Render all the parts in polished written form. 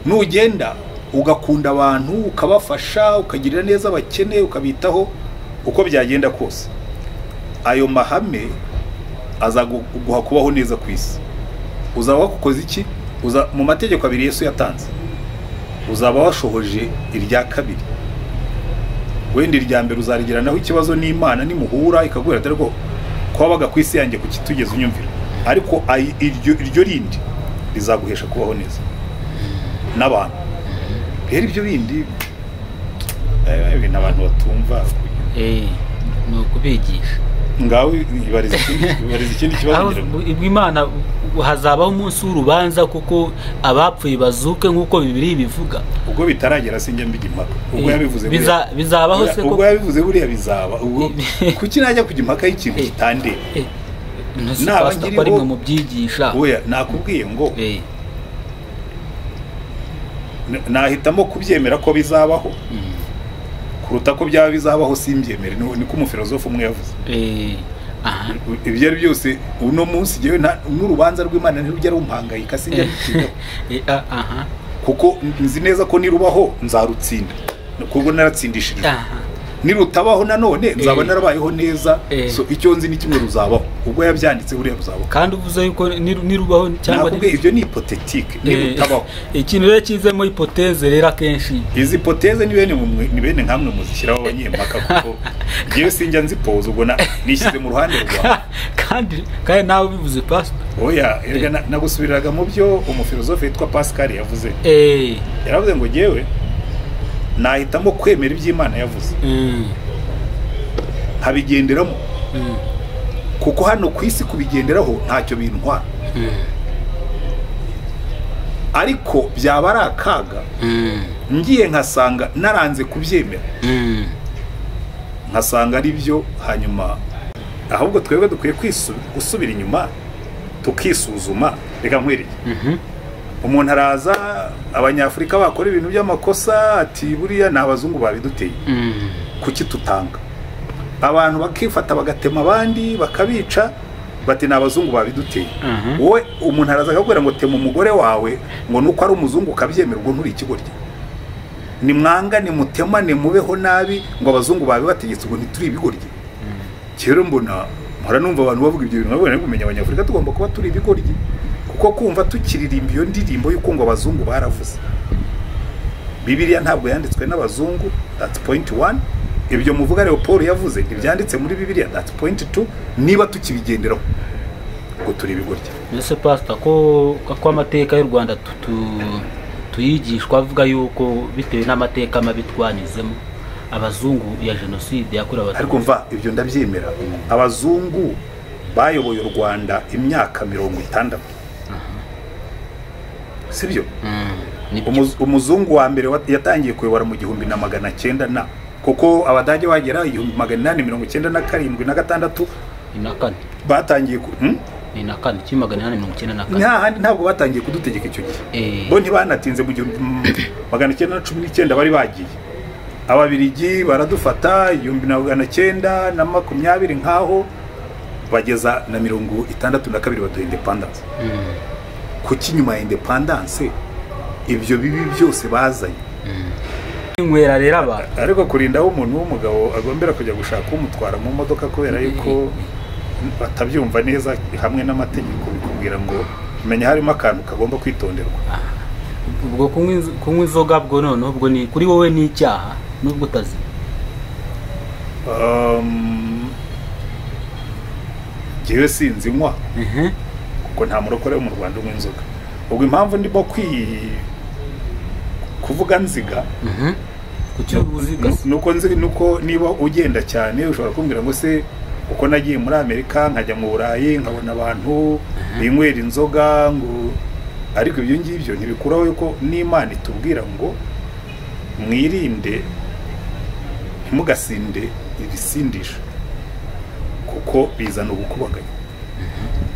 nugenda ugakunda abantu ukabafasha ukagirira neza abakene ukabitaho uko byagenda kose ayo mahame azaguha kubaho neza ku isi uzaba wakoze iki mu mategeko abiri Yesu yatanze uzaba washohoje irya kabiri wenda irya mbere uzarigiranaho ikibazo n'Imana nimuhura ikagwira ati rwo kwabaga ku isi yanjye kukitugeza unyumvira ariko iryo rindi rizaguhesha kubaho neza n'abantu rero ibyo bindi ibintu abantu batumva no kubigisha ngawe ibariza ikindi kibazo Imana hazabaho umunsi w'urubanza kuko abapfuye bazuke nk'uko Bibiliya bivuga ubwo bitaragera sinjye mbiga impaka ubwo yabivuze bizabaho se ubwo yabivuze buriya bizaba ubwo kuki najya kujya impaka y'ikintu kitandeba naba ngiriho ari mu byigisha oya nakubwiye ngo nahitamo kubyemera ko bizabaho kuruta ko byaba bizabaho simbyemere niko umufilozofe umwe yavuze ibyo ari byose uno munsi jewe n'urubanza rw'Imana ntirujya rumpangayika sinjya kuko nzi neza ko nirubaho nzarutsinda kuko naratsindishije nirutabaho nanone nzaba narabayeho neza so icyo nzi ni kimwe ruzabaho ubwo yabyanditse buriya ruzabaho kandi uvuze yuko nirubaho cyangwa ibyo ni hypothetique nirutabaho ikintu rero kizemo hypothèse rero akenshi izi hypothèse ni bene nkamwe muzishyiraho abanyempaka kuko ngiye sinjya nzipoza ubwo nishyize mu ruhande rwawe kandi nawe bivuze pastor oya nagusubiriraga mu byo umufilozofe yitwa Pascal yavuze yaravuze ngo jewe nahitamo kwemera iby'Imana yavuze habigenderamo kuko hano ku isi kubigenderaho ntacyo bintwara ariko byaba ari akaga ngiye nkasanga naranze kubyemera nkasanga ari byo hanyuma ahubwo twebwe dukwiye gusubira inyuma tukisuzuma reka nkwereke umuntu araza abanyafurika bakora ibintu by'amakosa ati buriya ni abazungu babiduteye kuki tutanga abantu bakifata bagatema abandi bakabica bati ni abazungu babiduteye wowe umuntu araza akakubwira ngo tema umugore wawe ngo nuko ari umuzungu ukabyemera ubwo nturi ikigoryi ni mwangane mutemane mubeho nabi ngo abazungu babibategetse ubwo ntituri ibigoryi kero mbona mpora numva abantu bavuga ibyo bintu nabwo kumenya abanyafurika tugomba kuba turi ibigoryi kuko kumva tukiririmba iyo ndirimbo y'uko ngo abazungu baravuze Bibiliya ntabwo yanditswe n'abazungu that's point 1 ibyo muvuga Leopold yavuze ntibyanditse muri Bibiliya that's point 2 niba tukibigenderaho ngo turi ibigoryi mbese pastor ko amateka y'u Rwanda tuyigishwa avuga yuko bitewe n'amateka mabi twanyuzemo abazungu ya genocide yakorewe abatutsi ariko mva ibyo ndabyemera abazungu bayoboye u Rwanda imyaka 60 sibyo umuzungu wa mbere yatangiye kuyobora mu 1900 kuko abadage bagera 1897 na 6 batangiye ni na kane kimagana 894 ntabwo batangiye kudutegeka icyo gihe bo ntibanatinze mu 1919 bari bagiye ababirigi baradufata 1920 nkaho bageza na 62 baduha independence kuki nyuma ya independence ibyo bibi byose bazanye inkwera rero aba ariko kurinda umuntu w'umugabo agombera kujya gushaka umutwara mu modoka kubera yuko batabyumva neza hamwe n'amategeko bikubwira ngo menya harimo akantu kagomba kwitonderwa ubwo kunywa inzoga bwo none ubwo ni kuri wowe ni icyaha nubwo utazi jewe sinzi nywa kuko nta murokore wo mu Rwanda unywa inzoga ubwo impamvu ndimo kuvuga nziga nuko niba ugenda cyane ushobora kumbwira ngo se uko nagiye muri Amerika nkajya mu Burayi nkabona abantu binywera inzoga ngo ariko ibyo ngibyo ntibikuraho yuko n'Imana itubwira ngo mwirinde ntimugasinde ibisindisha kuko bizana ubukubaganya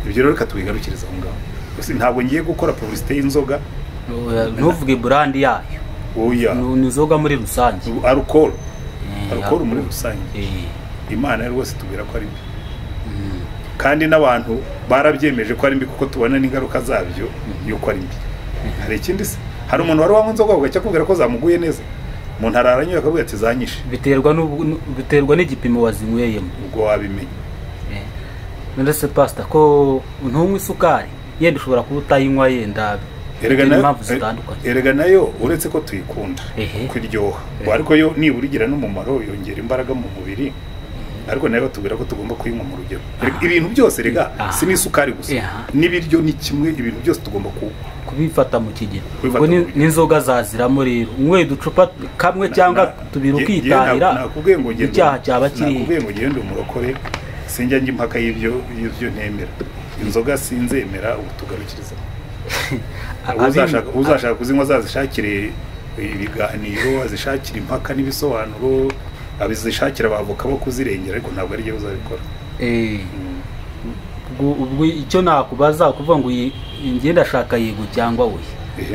ibyo rero katwigarukiriza aho ngaho ntabwo ngiye gukora publicité y'inzoga ntuvuge brand yayo oya ni inzoga muri rusange alcohol muri rusange Imana rwose tubwira ko ari mbi kandi n'abantu barabyemeje ko ari mbi kuko tubona n'ingaruka zabyo yuko ari mbi hari ikindi se hari umuntu wari wanywa inzoga ugacya kubwira ko zamuguye neza, umuntu araranywa akavuga ati zanyishe. biterwa n'igipimo wazinyweyemo, ubwo wabimenya. ndetse pastor ko ntunywa isukari yenda ushobora kuba utayinywa yenda impamvu zitandukanye. Erega nayo uretse ko tuyikunda kwiryoha, ariko yo nibura igira n'umumaro, yongera imbaraga mu mubiri, ariko nayo batubwira ko tugomba kuyinywa mu rugero. Ibintu byose rega si n'isukari gusa, n'ibiryo ni kimwe, ibintu byose tugomba kubifata mu kigero. Ubwo n'inzoga zaziramo rero, unywe uducupa kamwe cyangwa tubiri ukitahira, icyaha cyaba kiri. Nakubwiye ngo genda umurokore, sinjya njya impaka y'ibyo ntemera. Inzoga sinzemera, ubu tugarukiriza. Uzashaka kuzinywa azazishakire ibiganiro, azishakire impaka n'ibisobanuro, abizishakira abavoka bo kuzirengera, ariko ntabwo ari byo uzabikora. Ubwo icyo nakubaza kuvuga ngo njye ndashaka yego cyangwa we,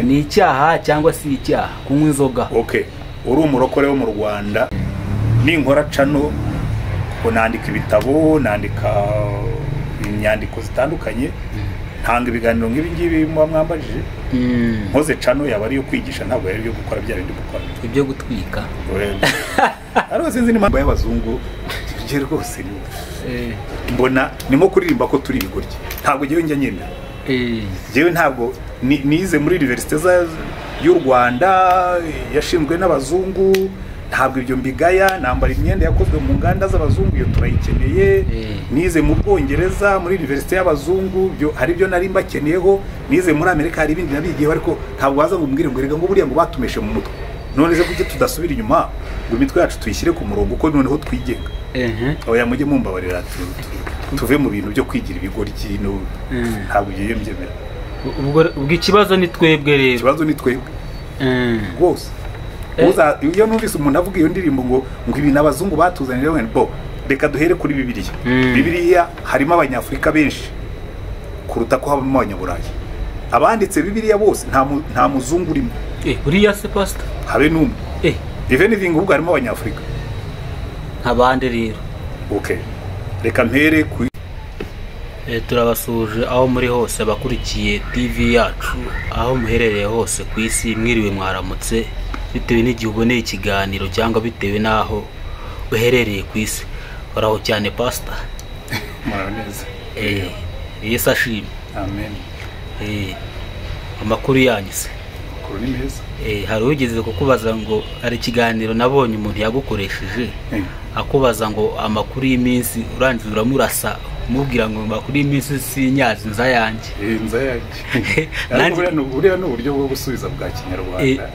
ni icyaha cyangwa si icyaha kunywa inzoga? Okay, uri umurokore wo mu Rwanda, ninkora cano ko nandika ibitabo, nandika inyandiko zitandukanye, ntanga ibiganiro nk'ibi ngibi muba mwambajije, nkoze cano yaba ari yo kwigisha, ntabwo ari yo gukora bya bindi gukora ibyo gutwika. Ariko sinzi n'impamvu y'abazungu bye rwose mbona ni nko kuririmba ko turi ibigoryi. Ntabwo ngewe njya nyemera, ngewe ntabwo nize muri universite y'u Rwanda yashinzwe n'abazungu, ntabwo ibyo mbigaya. Nambara imyenda yakozwe mu nganda z'abazungu, iyo turayikeneye. Nize mu Bwongereza muri universite y'abazungu, byo hari byo nari mbakeneyeho. Nize muri Amerika hari ibindi nabigiyeho, ariko ntabwo waza ngo umbwire ngo rega ngo buriya ngo batumeshe mu mutwe, none se kuki tudasubira inyuma ngo imitwe yacu tuyishyire ku murongo uko noneho twigenga. Oya mujye mumbabarira, tuve mu bintu byo kwigira ibigoryi, ntabwo ugiye mbyemera. Ubwo ikibazo ni twebwe rero, ikibazo ni twebwe rwose. Iyo numvise umuntu avuga iyo ndirimbo ngo ibintu abazungu batuzanira, bo reka duhere kuri Bibiliya. Bibiliya harimo Abanyafurika benshi kuruta ko habamo Abanyaburayi. Abanditse Bibiliya bose nta muzungu urimo. Buriya se pastor habe n'umwe. If anything ubwo harimo Abanyafurika abandi rero. Okay, reka mpere ku turabasuje aho muri hose bakurikiye TV yacu, aho muherereye hose ku isi, mwiriwe mwaramutse, bitewe n'igihe uboneye ikiganiro cyangwa bitewe n'aho uherereye ku isi. Uraho cyane pastor? Maraneza. Yesu ashimwe. Amen. Amakuru yanyu se? Amakuru ni meza. Hari ugeze kukubaza ngo ari ikiganiro nabonye umuntu yagukoresheje akubaza ngo amakuru y'iminsi, urangiza uramurasa umubwira ngo amakuru y'iminsi si nyazi nza yanjye. Nza yanjye. Buriya ni uburyo bwo gusubiza bwa Kinyarwanda.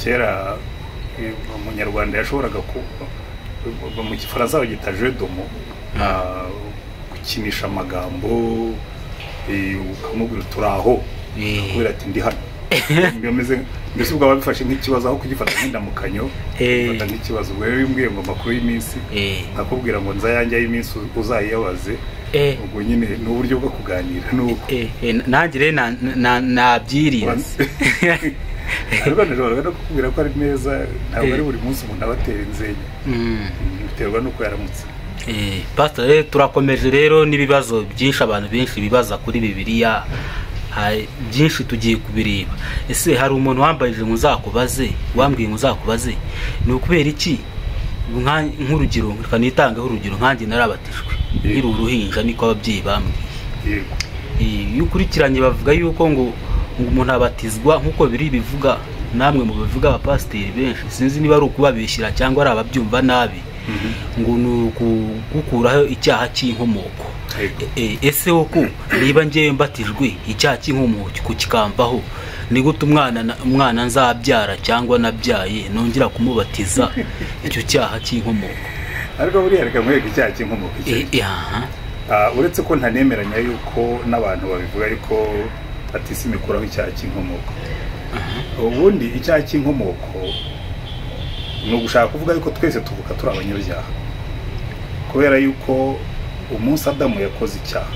Kera umunyarwanda yashoboraga mu Gifaransa bagita jeu de mots, gukinisha amagambo, ukamubwira turaho, kubera ati ndi hano. Mbese ubwo ababifashe nk'ikibazo aho kugifata nk'indamukanyo, bafata nk'ikibazo. Ubwo rero bimbwiye ngo amakuru y'iminsi, nakubwira ngo nza yanjye y'Iminsi uzayiyabaze. Ubwo nyine ni uburyo bwo kuganira. Nanjye rero nabyirinze. Ariko nashobora no kukubwira ko ari meza, ntabwo ari buri munsi umuntu abatera inzenya, biterwa n'uko yaramutse. Pastor rero turakomeje rero n'ibibazo byinshi abantu benshi bibaza kuri Bibiliya, byinshi tugiye kubireba. Ese hari umuntu wambayije ngo uzakubaze, wambwiye ngo uzakubaze ni ukubera iki? Nk'urugero kanitangaho urugero, nkanjye narabatijwe nkiri uruhinja, niko ababyeyi bambwiye. Iyo ukurikiranye bavuga yuko ngo umuntu abatizwa nk'uko biri bivuga, namwe mu bivuga abapasiteri benshi, sinzi niba ari ukubabeshyira cyangwa ari ababyumva nabi, ngo ni ukugukuraho icyaha cy'inkomoko. Ese uko niba ngiye mbatijwe icyaha cy'inkomoko kikamvaho, ni gute umwana nzabyara cyangwa nabyaye nongera kumubatiza icyo cyaha cy'inkomoko? Ariko buriya reka nkwereke icyaha cy'inkomoko. Uretse ko ntanemeranya yuko n'abantu babivuga ariko atisi mikuraho icyaha cy'inkomoko. Ubundi icyaha cy'inkomoko ni ugushaka kuvuga yuko twese tuvuka turi abanyabyaha, kubera yuko umunsi Adamu yakoze icyaha,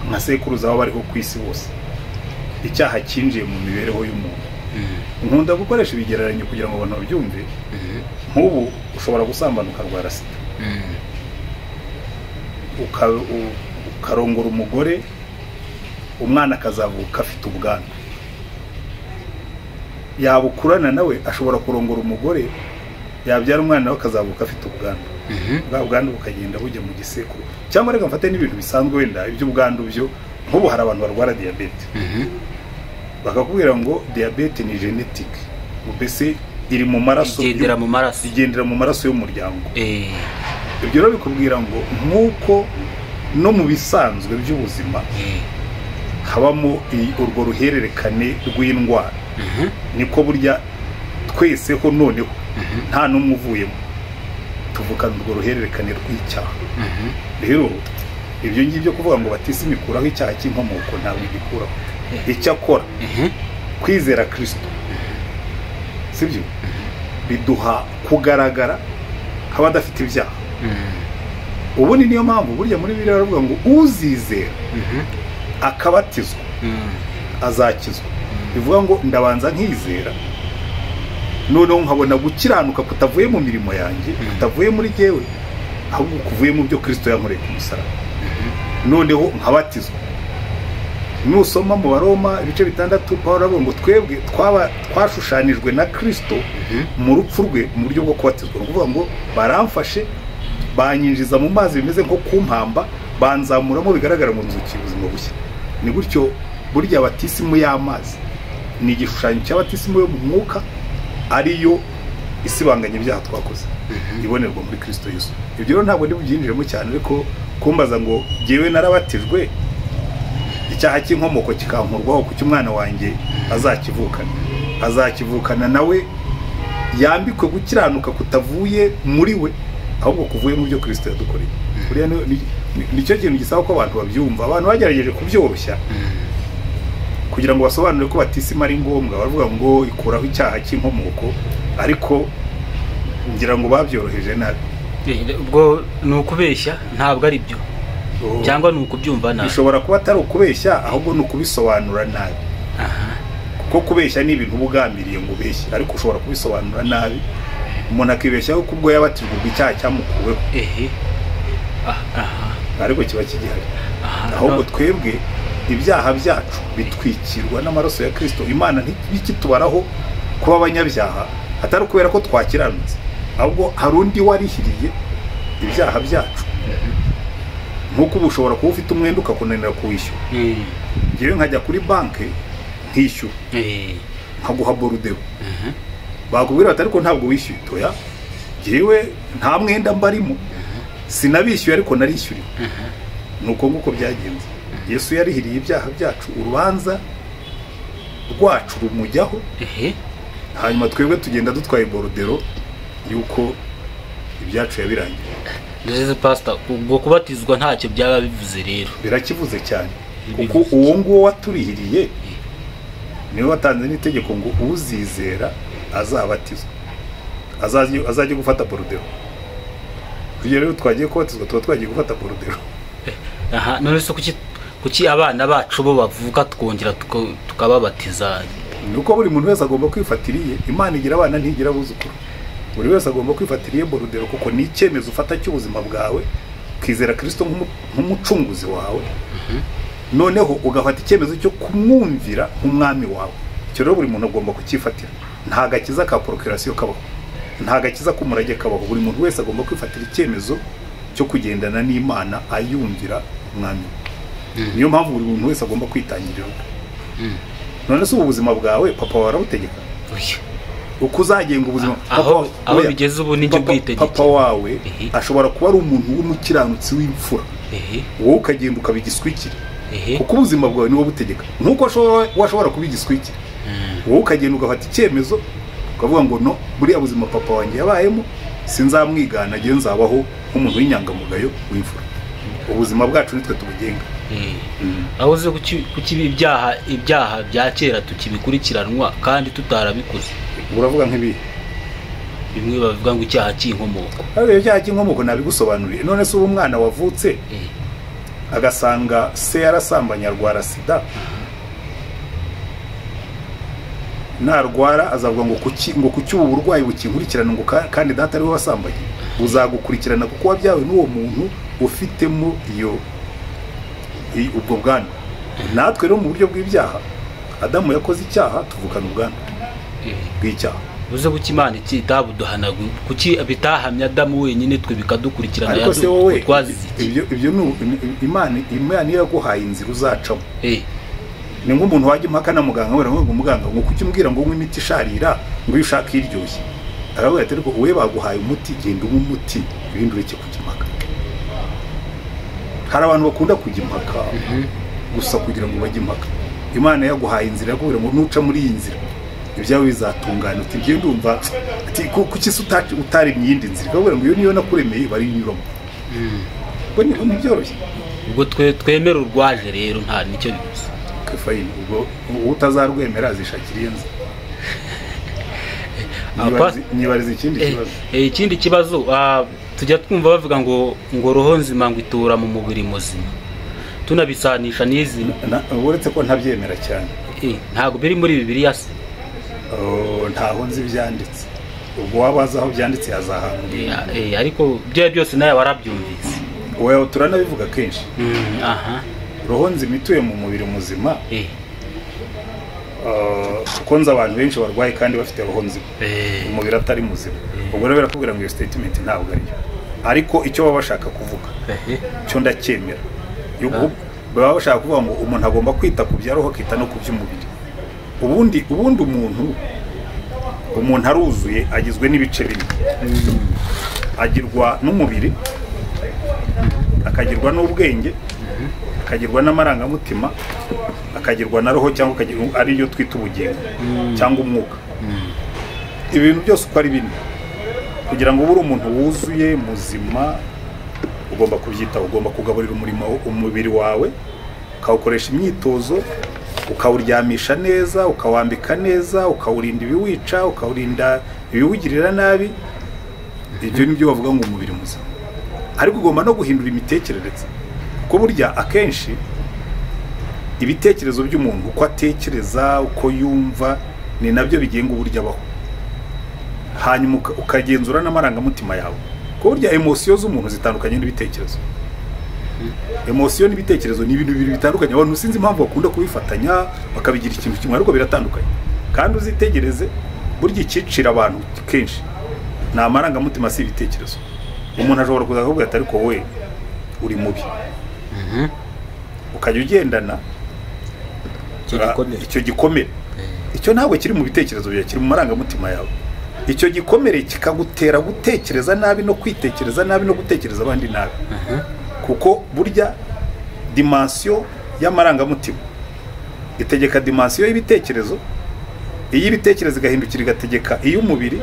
nka sekuruza aho bariho ku isi bose, icyaha cyinjiye mu mibereho y'umuntu. Nkunda gukoresha ibigereranyo kugira ngo abantu babyumve. Nk'ubu ushobora gusambana ukarwara sida, ukarongora umugore, umwana akazavuka afite ubwanwa. yabukurana nawe ashobora kurongora umugore yabyara umwana nawe akazavuka afite ubwandu. Bwa bwandu bukagenda bujya mu gisekuru. Cyangwa reka mfate n'ibintu bisanzwe wenda iby'ubwandu byo nk'ubu hari abantu barwara diabete. Bakakubwira ngo diabete ni genetic. Mbese iri mu maraso, igendera mu maraso y'umuryango. Ibyo rero bikubwira ngo nk'uko no mu bisanzwe by'ubuzima habamo urwo ruhererekane rw'indwara, niko burya twese ko noneho nta n'umwe uvuyemo tuvukana urwo ruhererekane rw'icyaha. Rero ibyo ngibyo kuvuga ngo batisimu ikuraho icyaha cy'inkomoko ntabwo igikuraho. Icyo akora kwizera Kristo, sibyo, biduha kugaragara nk'abadafite ibyaha. Ubundi niyo mpamvu burya muri Bibiliya baravuga ngo uzizera akabatizwa azakizwa. Bivuga ngo ndabanza nkizera, noneho nkabona gukiranuka kutavuye mu mirimo yanjye, kutavuye muri jyewe, ahubwo kuvuye mu byo Kristo yankoreye ku musaraba. Noneho nkabatizwa. Nusoma mu Baroma ibice 6 Pawulo aravuga ngo twebwe twashushanijwe na Kristo mu rupfu rwe mu buryo bwo kubatizwa. Kuvuga ngo baramfashe banyinjiza mu mazi bimeze nko kumpamba, banzamuramo bigaragara mu nzuki ubuzima bushya. Ni gutyo burya batisimu y'amazi ni igishushanyo cy'abatisimu yo mu mwuka, ariyo isibanganya ibyaha twakoze ibonerwa muri Kristo Yesu. Ibyo rero ntabwo ndi bubyinjiremo cyane, ariko kumbaza ngo jyewe narabatijwe icyaha cy'inkomoko kikankurwaho ku cy'umwana wanjye azakivukana nawe yambikwe gukiranuka kutavuye muri we, ahubwo kuvuye mu byo Kristo yadukoreye. Buriya nicyo kintu gisaba ko abantu babyumva. Abantu bagerageje kubyoroshya kugira ngo basobanure ko batisima ari ngombwa, baravuga ngo ikuraho icyaha cy'inkomoko, ariko ngira ngo babyoroheje nabi. Ubwo ni ukubeshya, ntabwo ari byo, cyangwa ni ukubyumva nabi. Bishobora kuba atari ukubeshya, ahubwo ni ukubisobanura nabi. Kuko kubeshya ni ibintu ubugambiriye ngo ubeshye, ariko ushobora kubisobanura nabi. Umuntu akibeshyaho ko ubwo yabatijwe icyaha cyamukuweho, ariko kiba kigihari. Ahubwo twebwe ibyaha byacu bitwikirwa n'amaraso ya Kristo. Imana ntikitubaraho kuba abanyabyaha atari kubera ko twakiranutse, ahubwo hari undi warihiriye ibyaha byacu. Nk'uko uba ushobora kuba ufite umwenda ukakunanira kuwishyura, ngewe nkajya kuri banki nkishyura, nkaguha borudero, bakubwira bati ariko ntabwo wishyuye. Toya, ngewe nta mwenda mbarimo, sinabishyuye ariko narishyuriwe. Nuko nguko byagenze. Yesu yarihiriye ibyaha byacu, urubanza rwacu rumujyaho, hanyuma twebwe tugenda dutwaye borudero yuko ibyacu yabirangiye. Ndeze pastor, ubwo kubatizwa ntacyo byaba bivuze rero. Birakivuze cyane, kuko uwo nguwo waturihiriye niwe watanze n'itegeko ngo uzizera azabatizwa, azajye gufata borudero. Kugira rero twagiye kubatizwa tuba twagiye gufata borudero. None se kuki abana bacu bo bavuka twongera tukababatiza? Nuko buri muntu wese agomba kwifatiriye. Imana igira abana ntigira abuzukuru. Buri wese agomba kwifatiriye borudero, kuko ni icyemezo ufata cy'ubuzima bwawe, kwizera Kristo nk'umucunguzi wawe, noneho ugafata icyemezo cyo kumwumvira nk'umwami wawe. Icyo rero buri muntu agomba kucyifatira. Nta gakiza ka procreation kabaho, nta gakiza k'umurage kabaho. Buri muntu wese agomba kwifatira icyemezo cyo kugendana n'Imana ayumvira umwami. Niyo mpamvu buri muntu wese agomba kwitangirira. None se ubuzima bwawe papa warabutegeka? Uko uzagenga ubuzima aho bigeze ubu n'icyo bwitegeka. Papa wawe ashobora kuba ari umuntu w'umukiranutsi w'imfura, wowe ukagenda ukabigiswikira, kuko ubuzima bwawe niwo butegeka. Nkuko washobora kubigiswikira, wowe ukagenda ugafata icyemezo ukavuga ngo no, buriya buzima papa wanjye yabayemo sinzamwigana, agiye nzabaho nk'umuntu w'inyangamugayo w'imfura. Ubuzima bwacu nitwe tubugenga. Aho uze kuki ibyaha bya kera tukibikurikiranwa kandi tutarabikoze? Uravuga nk'ibi bimwe bavuga ngo icyaha cy'inkomoko. Icyaha cy'inkomoko nabigusobanuriye. None se ubu umwana wavutse agasanga se yarasambanye, arwara sida, narwara azavuga ngo kuki ubu burwayi bukinkurikirana ngo kandi data ariwe wasambanye? Uzagukurikirana kuko wabyawe n'uwo muntu ufitemo ubwo bwandu. Natwe rero mu buryo bw'ibyaha, Adamu yakoze icyaha, tuvukana ubwandu. bw'icyaha. uze kuki Imana itabuduhanaguye, kuki bitahamya Adamu wenyine twe bikadukurikirana? Ariko se wowe twazize iki? ibyo Imana iyo yaguhaye inzira uzacamo. Ni nk'umuntu wajya impaka na muganga wera ngo muganga ngo kuki umbwira ngo unywe imiti isharira ngo iyo ushaka iryoshye. Aravuga ati ariko wowe baguhaye umuti, genda unywe umuti ibindi ureke kujya impaka. Hari abantu bakunda kujya impaka gusa kugira ngo bajye impaka. Imana yaguhaye inzira yakubwira ngo nuca muri iyi nzira ibyawe bizatungana. Uti ngiye ndumva ati kuki se utari myindi nzira akubwira ngo iyo niyo nakuremeye bari nyuramo. Ubwo ni byoroshye. Ubwo twemera urwaje rero nta nicyo bivuze. Fayini ubwo utazarwemera azishakira iyo nzira. Nibariza ikindi kibazo. Ikindi kibazo tujya twumva bavuga ngo roho nzima ngo itura mu mubiri muzima, tunabisanisha n'izi. Uretse ko ntabyemera cyane. Ntabwo biri muri Bibiliya se? Ntaho nzi byanditse. Ubwo wabaza aho byanditse yazahambira. Ariko byo byose nawe warabyumvise. Wowe turanabivuga kenshi. Roho nzima ituye mu mubiri muzima. Kuko nzi abantu benshi barwaye kandi bafite roho nzima, umubiri atari muzima. Ubwo rero birakubwira ngo iyo statement ntabwo ariyo, ariko icyo baba bashaka kuvuga cyo ndacyemera. Baba bashaka kuvuga ngo umuntu agomba kwita ku bya roho akita no ku by'umubiri. Ubundi umuntu aruzuye agizwe n'ibice bine. Agirwa n'umubiri, akagirwa n'ubwenge, akagirwa n'amarangamutima, akagirwa na roho cyangwa ariyo twita ubugingo cyangwa umwuka. Ibintu byose uko ari bine, kugira ngo ube umuntu wuzuye muzima ugomba kubyitaho. Ugomba kugaburira umubiri wawe, ukawukoresha imyitozo, ukawuryamisha neza, ukawambika neza, ukawurinda ibiwica, ukawurinda ibiwugirira nabi. Ibyo ni byo bavuga ngo umubiri muzima. Ariko ugomba no guhindura imitekerereze, kuko burya akenshi ibitekerezo by'umuntu uko atekereza, uko yumva, ni nabyo bigenga uburyo abaho. Hanyuma ukagenzura n'amarangamutima yawe, kuko burya emosiyo z'umuntu zitandukanye n'ibitekerezo. Emosiyo n'ibitekerezo ni ibintu bibiri bitandukanye. Abantu sinzi impamvu bakunda kubifatanya bakabigira ikintu kimwe, ariko biratandukanye. Kandi uzitegereze burya icyicira abantu kenshi ni amarangamutima, si ibitekerezo. Umuntu ashobora kuza akavuga ati ariko wowe uri mubi, ukajya ugendana icyo gikomere. Icyo ntabwo kiri mu bitekerezo byawe, kiri mu marangamutima yawe. Icyo gikomere kikagutera gutekereza nabi no kwitekereza nabi no gutekereza abandi nabi. Kuko burya dimension y'amarangamutima itegeka dimension y'ibitekerezo, iyo ibitekerezo igahindukira igategeka iy'umubiri,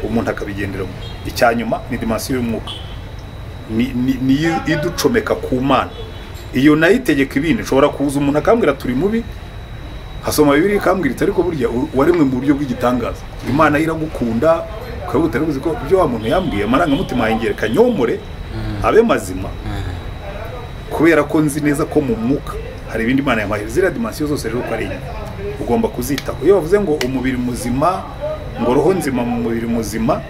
umuntu akabigenderamo. Icyanyuma ni dimension y'umwuka, ni iducomeka ku Mana. Iyo nayo itegeka ibindi. Ushobora kuza umuntu akambwira turi mubi, hasoma Bibiliya ikambwira ariko burya waremwe mu buryo bw'igitangaza. Imana iragukunda, ukavuga utari uzi ko ibyo wa muntu yambwiye amarangamutima yangereka nyomore abe mazima, kubera ko nzi neza ko mu mwuka hari ibindi Imana yampaye. Ziriya dimension zose rero uko ari enye ugomba kuzitaho. Iyo bavuze ngo umubiri muzima, ngo roho nzima mu mubiri muzima,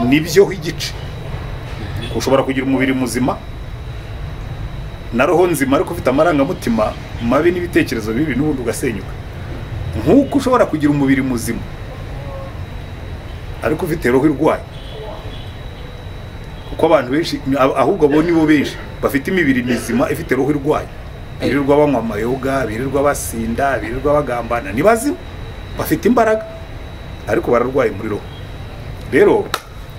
nibyo igice. Ushobora kugira umubiri muzima na roho nzima ariko ufite amarangamutima mabi n'ibitekerezo bibi, n'ubundi ugasenyuka. Nk'uko ushobora kugira umubiri muzima ariko ufite roho irwaye. Kuko abantu benshi, ahubwo abo nibo benshi bafite imibiri mizima ifite roho irwaye. Birirwa banywa amayoga, birirwa basinda, birirwa bagambana, ni bazima, bafite imbaraga ariko bararwaye muri roho. Rero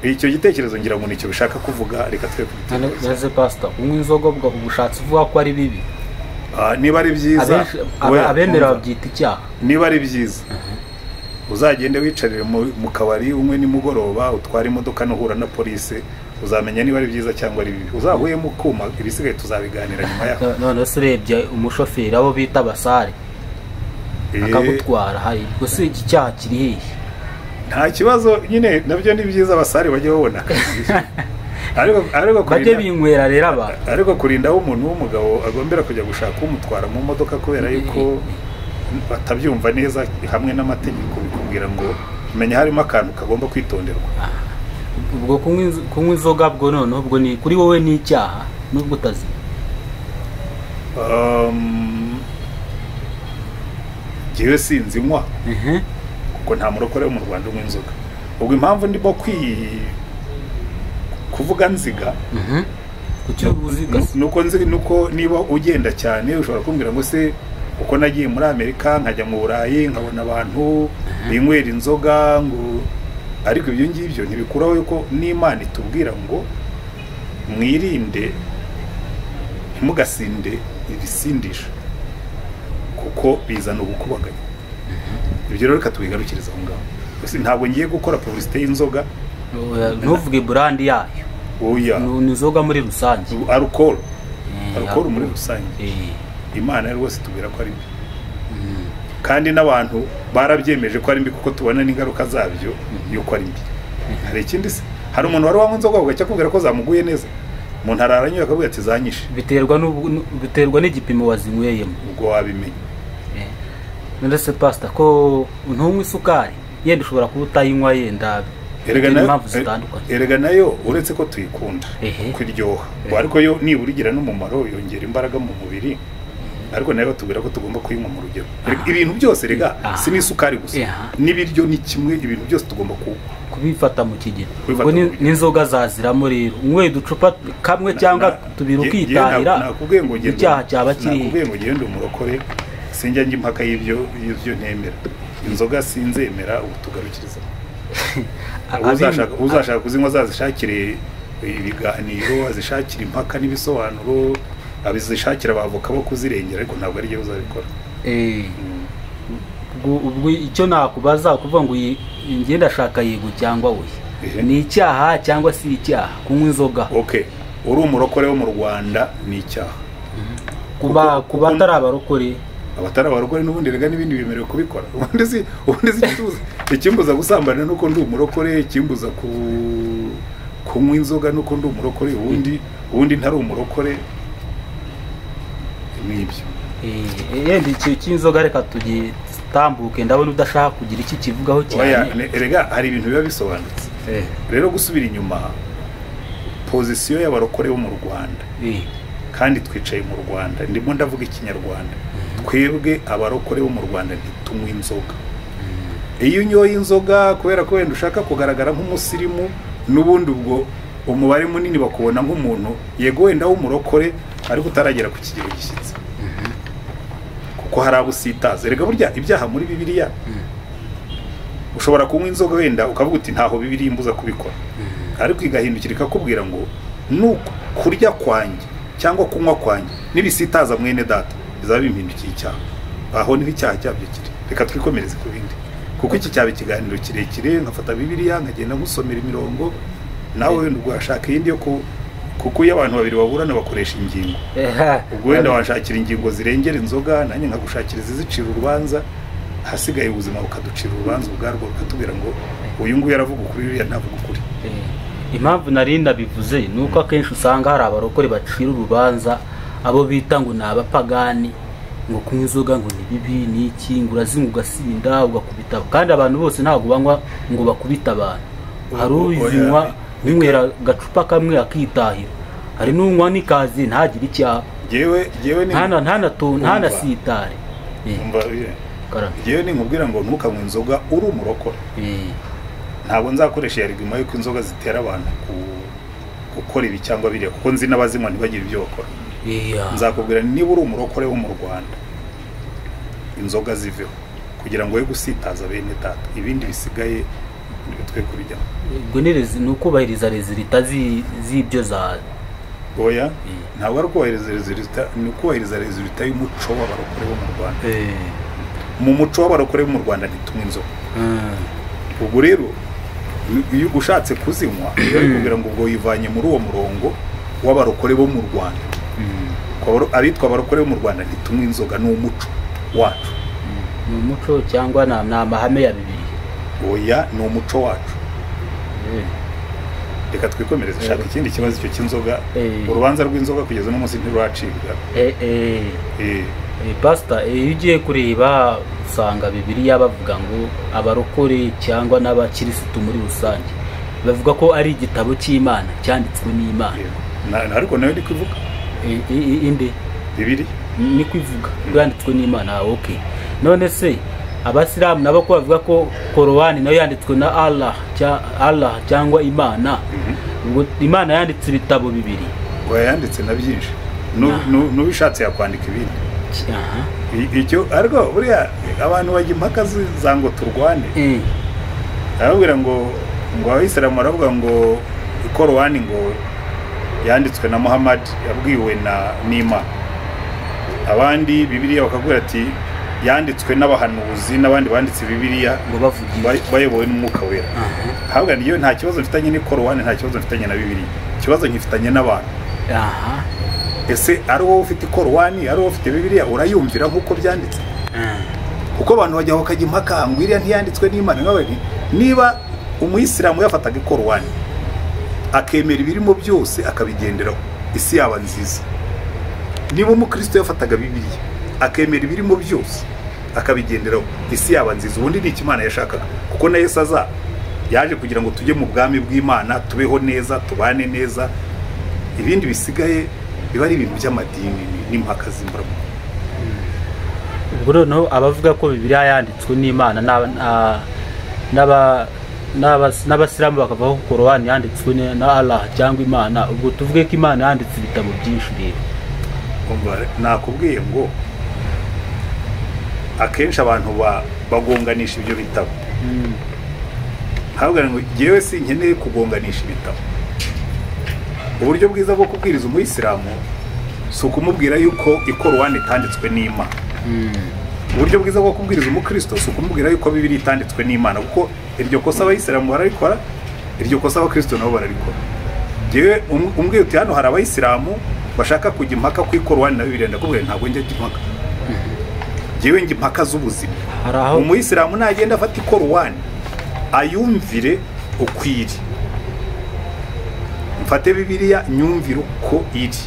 icyo gitekerezo ngira ngo nicyo bishaka kuvuga. Reka twe kubitekereza. Neze pastor, unywa inzoga ubwo ubushatse uvuga ko ari bibi. Niba ari byiza, abemera babyita icyaha. Niba ari byiza, uzagende wicarire mu kabari umwe nimugoroba, utwara imodoka nuhura na police, uzamenya niba ari byiza cyangwa ari bibi. Uzahuye mu kuma, ibisigaye tuzabiganira nyuma yaho. None se urebye umushoferi abo bita basare akagutwara, hari gusa iki cyaha kiri hehe? Nta kibazo nyine, nabyo ni byiza abasare bajye babona. Ariko bajye binywera rero abantu. Ariko kurinda aho umuntu w'umugabo agombera kujya gushaka umutwara mu modoka kubera yuko batabyumva neza hamwe n'amategeko, bikubwira ngo menya harimo akantu kagomba kwitonderwa. Ubwo kunywa inzoga bwo noneho ubwo ni kuri wowe ni icyaha nubwo utazi. ngewe sinzinywa kuko nta murokore wo mu Rwanda unywa inzoga. Ubwo impamvu ndimo kuvuga nziga nuko niba ugenda cyane ushobora kumbwira ngo se uko nagiye muri Amerika nkajya mu Burayi nkabona abantu binywera inzoga ngo, ariko ibyo ngibyo ntibikuraho yuko n'Imana itubwira ngo mwirinde ntimugasinde ibisindisha kuko bizana ubukubaganya. Ibyo rero reka tubigarukiriza aho ngaho. Ntabwo ngiye gukora publicité y'inzoga, ntuvuge brand yayo. Oya, ni inzoga muri rusange, alcohol muri rusange. Imana rwose tubwira ko ari mbi, kandi n'abantu barabyemeje ko ari mbi kuko tubona n'ingaruka zabyo yuko ari mbi. Hari ikindi se, hari umuntu wari wanywa inzoga ugacya kubwira ko zamuguye neza, umuntu araranywa akavuga ati zanyishe. Biterwa n'igipimo wazinyweyemo, ubwo wabimenya. Ndetse pastor ko ntunywa isukari yenda ushobora kuba utayinywa yenda impamvu zitandukanye. Erega nayo uretse ko tuyikunda kuko iryoha, ariko yo nibura igira n'umumaro, yongera imbaraga mu mubiri, ariko nayo batubwira ko tugomba kuyinywa mu rugero. Ibintu byose rega si n'isukari gusa, n'ibiryo ni kimwe, ibintu byose tugomba kubifata mu kigero. Ubwo n'inzoga zaziramo rero, unywe uducupa kamwe cyangwa tubiri ukitahira, icyaha cyaba kiri. Nakubwiye ngo genda umurokore sinjya njya impaka y'ibyo ntemera. Inzoga sinzemera, ubu tugarukiriza. Uzashaka kuzinywa azazishakire ibiganiro, azishakire impaka n'ibisobanuro, abizishakira abavoka bo kuzirengera, ariko ntabwo ari byo uzabikora. Ubwo icyo nakubaza kuvuga ngo ngenda ndashaka yego cyangwa we, ni icyaha cyangwa si icyaha kunywa inzoga? Okay, uri umurokore wo mu Rwanda ni icyaha. Kuba atari abarokore, abatari abarokore n'ubundi rega n'ibindi bemerewe kubikora. Ubundi ikimbuza gusambana nuko ndi umurokore, ikimbuza kunywa inzoga nuko ndi umurokore, ubundi ntari umurokore. Nibyo. Yenda icyo cy'inzoga reka tugitambuke, ndabona udashaka kugira iki kivugaho cyane. Erega hari ibintu biba bisobanutse. Rero gusubira inyuma, position y'abarokore bo mu Rwanda, kandi twicaye mu Rwanda, ndimo ndavuga ikinyarwanda, twebwe abarokore bo mu Rwanda ntitunywa inzoga. Iyo unyoye inzoga kubera ko wenda ushaka kugaragara nk'umusirimu, n'ubundi ubwo umubare munini bakubona nk'umuntu yego wenda w'umurokore ariko utaragera ku kigero gishyitse, kuko hari abusitaza. Erega burya ibyaha muri Bibiliya, ushobora kunywa inzoga wenda ukavuga uti ntaho Bibiliya imbuza kubikora, ariko igahindukira ikakubwira ngo nuko kurya kwanjye cyangwa kunywa kwanjye nibisitaza mwene data bizaba bimpindukiye icyaha. Aho niho icyaha cyabyo kiri. Reka twikomereze ku bindi, kuko iki cyaba ikiganiro kirekire, nkafata Bibiliya nkagenda ngusomera imirongo, nawe wenda ubwo washaka iyindi yo kuko iyo abantu babiri baburana bakoresha ingingo, ubwo wenda washakira ingingo zirengera inzoga, nanjye nkagushakira izicira urubanza, hasigaye ubuzima bukaducira urubanza ubwarwo, rukatubwira ngo uyu nguyu aravuga ukuri, uriya ntavuga ukuri. Impamvu nari ndabivuze nuko akenshi usanga hari abarokore bacira urubanza abo bita ngo ni abapagani, ngo kunywa inzoga ngo ni bibi ni iki, ngo urazinywa ugasinda ugakubita, kandi abantu bose ntabwo banywa ngo bakubita abantu. Hari uzinywa n'inywera gacupa kamwe akitahira, hari n'unywa n'ikazi ntagire icyaha, ntanasitare. Yewe nkubwira ngo ntukanywe inzoga uri umurokore. Ntabwo nzakoresha yariguma yuko inzoga zitera abantu gukora ibi cyangwa biriya, kuko nzi n'abazinywa ntibagire ibyo bakora. Nzakubwira niba uri umurokore wo mu Rwanda, inzoga ziveho kugira ngo we gusitaza bene data, ibindi bisigaye twe kubijyamo. Ubwo ni ukubahiriza rezilita z'ibyo za oya, ntabwo ari ukubahiriza rezilita, ni ukubahiriza rezilita y'umuco w'abarokore bo mu Rwanda. Mu muco w'abarokore bo mu Rwanda ntitunywa inzoga. Ubwo rero iyo ushatse kuzinywa kubwira ngo ubwo yivanye muri uwo murongo w'abarokore bo mu Rwanda. Abitwa abarokore bo mu Rwanda ntitunywa inzoga, ni umuco wacu. Ni umuco cyangwa ni amahame ya Bibiliya? Oya, ni umuco wacu. Reka twikomereze, shaka ikindi kibazo icyo cy'inzoga. Urubanza rw'inzoga kugeza no munsi ntiruracibwa. Pastor, iyo ugiye kureba usanga Bibiliya bavuga ngo abarokore cyangwa n'abakirisitu muri rusange bavuga ko ari igitabo cy'Imana cyanditswe n'Imana. Ariko nayo ni kwivuga inde Bibiliya ni kwivuga yanditswe n'Imana. Okay, none se abasilamu nabo ko bavuga ko korowani nayo yanditswe na Allah cyangwa Imana, ubwo Imana yanditse ibitabo bibiri, yanditse na byinshi, n'ubishatse yakwandika ibindi. Icyo ariko buriya abantu bajya impaka za ngo turwane, arabwira ngo abisilamu baravuga ngo korowani ngo yanditswe na Muhammad, yabwiwe n'Imana. Abandi Bibiliya bakabwira ati yanditswe n'abahanuzi n'abandi banditse Bibiliya ngo bayobowe n'Umwuka Wera. Habwa niyo nta kibazo mfitanye n'ikorowani, nta kibazo mfitanye na Bibiliya, ikibazo nkifitanye n'abantu. Ese ari wowe ufite ikorowani, ari wowe ufite Bibiliya, urayumvira nk'uko byanditse? Kuko abantu bajya bakajya impaka ngo iriya ntiyanditswe n'Imana. Niba umuyisilamu yafataga ikorowani akemera ibirimo byose akabigenderaho, isi yaba nziza. Niba umukristo yafataga Bibiliya akemera ibirimo byose akabigenderaho, isi yaba nziza. Ubundi ni Imana yashakaga, kuko na Yesu yaje kugira ngo tujye mu bwami bw'Imana, tubeho neza, tubane neza. Ibindi bisigaye biba ari ibintu by'amadini n'impaka z'imbaramo. Ubwo noneho abavuga ko Bibiliya yanditswe n'Imana n'abasilamu bakavuga ko korowani yanditswe na Allah cyangwa Imana, ubwo tuvuge ko Imana yanditse ibitabo byinshi rero. Nakubwiye ngo akenshi abantu bagonganisha ibyo bitabo. Habwa ngo jewe sinkeneye kugonganisha ibitabo. Uburyo bwiza bwo kubwiriza umuyisilamu si ukumubwira yuko ikorowani itanditswe n'Imana. Uburyo bwiza bwo kubwiriza umukristo si ukumubwira yuko Bibiliya itanditswe n'Imana, kuko iryo kosa abayisilamu bararikora, iryo kosa abakristo nabo bararikora. Jewe umbwiye uti hano hari abayisilamu bashaka kujya impaka ku ikorowani na Bibiliya, ndakubwira ntabwo njya impaka. Jewe njya impaka z'ubuzima. Umuyisilamu nagenda afata ikorowani ayumvire ukwiri, mfate Bibiliya nyumvire uko iri.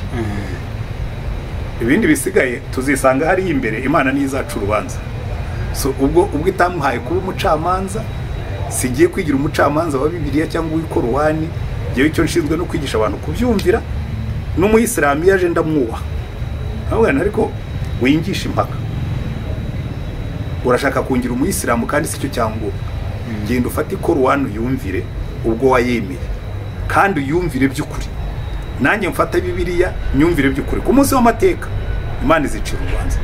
Ibindi bisigaye tuzisanga hari imbere, Imana niyo izaca urubanza. So ubwo itamuhaye kuba umucamanza, sigiye kwigira umucamanza wa Bibiliya cyangwa w'ikorowani. Jewe icyo nshinzwe no kwigisha abantu kubyumvira. N'umuyisilamu yaje ndamwubaha, ahubwo ariko wingisha impaka. Urashaka kungira umuyisilamu kandi si cyo cyangwa genda ufate ikorowani uyumvire ubwo wayemeye, kandi uyumvire by'ukuri. Nanjye mfata Bibiliya nyumvire by'ukuri. Ku munsi w'amateka Imana izicira urubanza.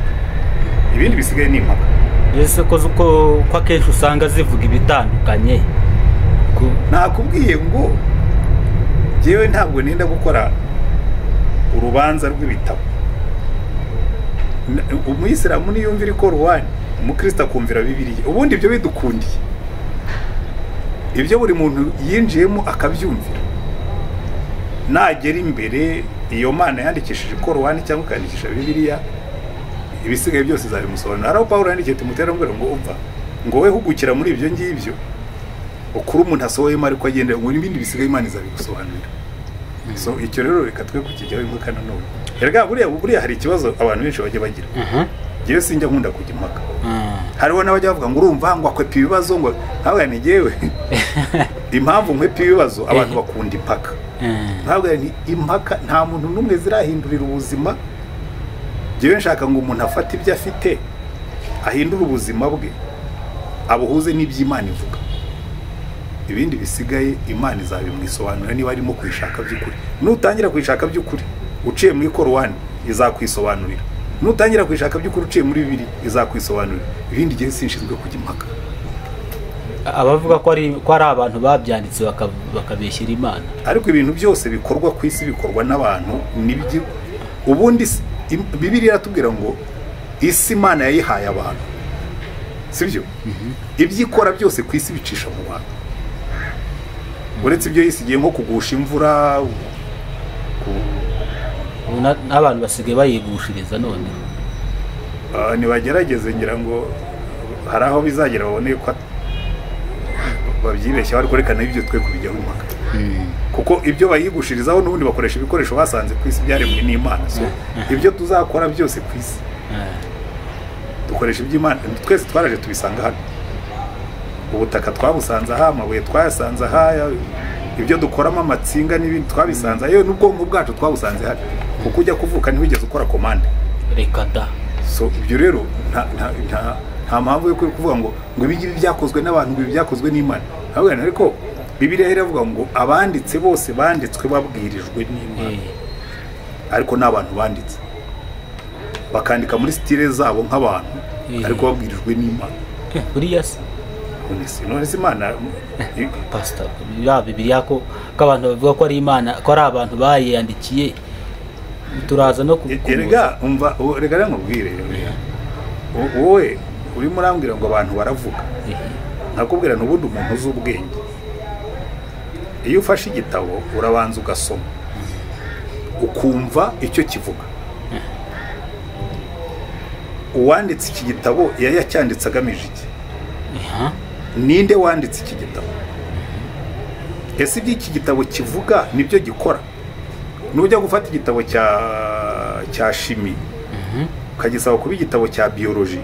Ibindi bisigaye ni impaka. Ese ko akenshi usanga zivuga ibitandukanye. Nakubwiye ngo jewe ntabwo nenda gukora urubanza rw'ibitabo. Umuyisilamu niyumvira ikorowani, umukristo akumvira Bibiliya. Ubundi ibyo bidukundiye, ibyo buri muntu yinjiyemo akabyumvira. Nagera imbere iyo Mana yandikishije ikorowani cyangwa ikandikisha Bibiliya, ibisigaye byose zabimusobanura. Araho Pawulo yandikiye Timoteyo ngo umva ngo we hugukira muri ibyo ngibyo, ukuri umuntu asohoyemo ariko agendera ngo ibindi bisigaye Imana izabigusobanurira. So icyo rero reka twe kukijyaho impaka nanone. Erega buriya hari ikibazo abantu benshi bajya bagira. Jewe sinjya nkunda kujya impaka. Hariho n'abajya bavuga ngo urumva ngo akwepa ibibazo, ngo ntabwo ni jewe impamvu nkwepa ibibazo abantu bakunda impaka. Ntabwo ni impaka, nta muntu n'umwe zirahindurira ubuzima. Jewe nshaka ngo umuntu afate ibyo afite ahindura ubuzima bwe, abuhuze n'iby'Imana ivuga. Ibindi bisigaye Imana izabimwisobanura niba arimo kwishaka by'ukuri. Nutangira kwishaka by'ukuri uciye muri korowani izakwisobanurira. Nutangira kwishaka by'ukuri uciye muri Bibiliya izakwisobanurira. Ibindi gihe sinshinzwe kujya impaka. Abavuga ko ari abantu babyanditse bakabeshyira Imana. Ariko ibintu byose bikorwa ku isi bikorwa n'abantu nibyo. Ubundi Bibiliya iratubwira ngo isi Imana yayihaye abantu, sibyo? Ibyikora byose ku isi bicisha mu bantu. Uretse ibyo yisigiye nko kugusha imvura, n'abantu basigaye bayigushiriza none. Nibagerageze ngira ngo hari aho bizagera babone ko babyibeshya, ariko reka n'ibyo twe kubijyaho impaka. Kuko ibyo bayigushirizaho n'ubundi bakoresha ibikoresho basanze ku isi byaremwe n'Imana. So ibyo tuzakora byose ku isi dukoresha iby'Imana. Twese twaraje tubisanga hano. Ubutaka twabusanze aha, amabuye twayasanze aha, ibyo dukoramo amatsinga n'ibindi twabisanze yewe n'ubwonko bwacu twabusanze hano. Kuko ujya kuvuka ntibigeze ukora komande. Reka da. So ibyo rero nta mpamvu yo kuvuga ngo ibi ngibi byakozwe n'abantu, ngo ibi byakozwe n'Imana. Ariko Bibiliya iravuga ngo abanditse bose banditswe babwirijwe n'Imana, ariko n'abantu banditse bakandika muri style zabo nk'abantu, ariko babwirijwe n'Imana. buriya se none se Imana pastor ya Bibiliya ko abantu bavuga ko ari Imana, ko ari abantu bayiyandikiye, turaza no erega umva rega nkubwire wowe uri murambwira ngo abantu baravuga, nakubwira n'ubundi umuntu uzi ubwenge, iyo ufashe igitabo urabanza ugasoma ukumva icyo kivuga. Uwanditse iki gitabo yacyanditse agamije iki? Ninde wanditse iki gitabo? Ese iby'iki gitabo kivuga nibyo gikora? Nujya gufata igitabo cya shimi ukagisaba kuba igitabo cya biology,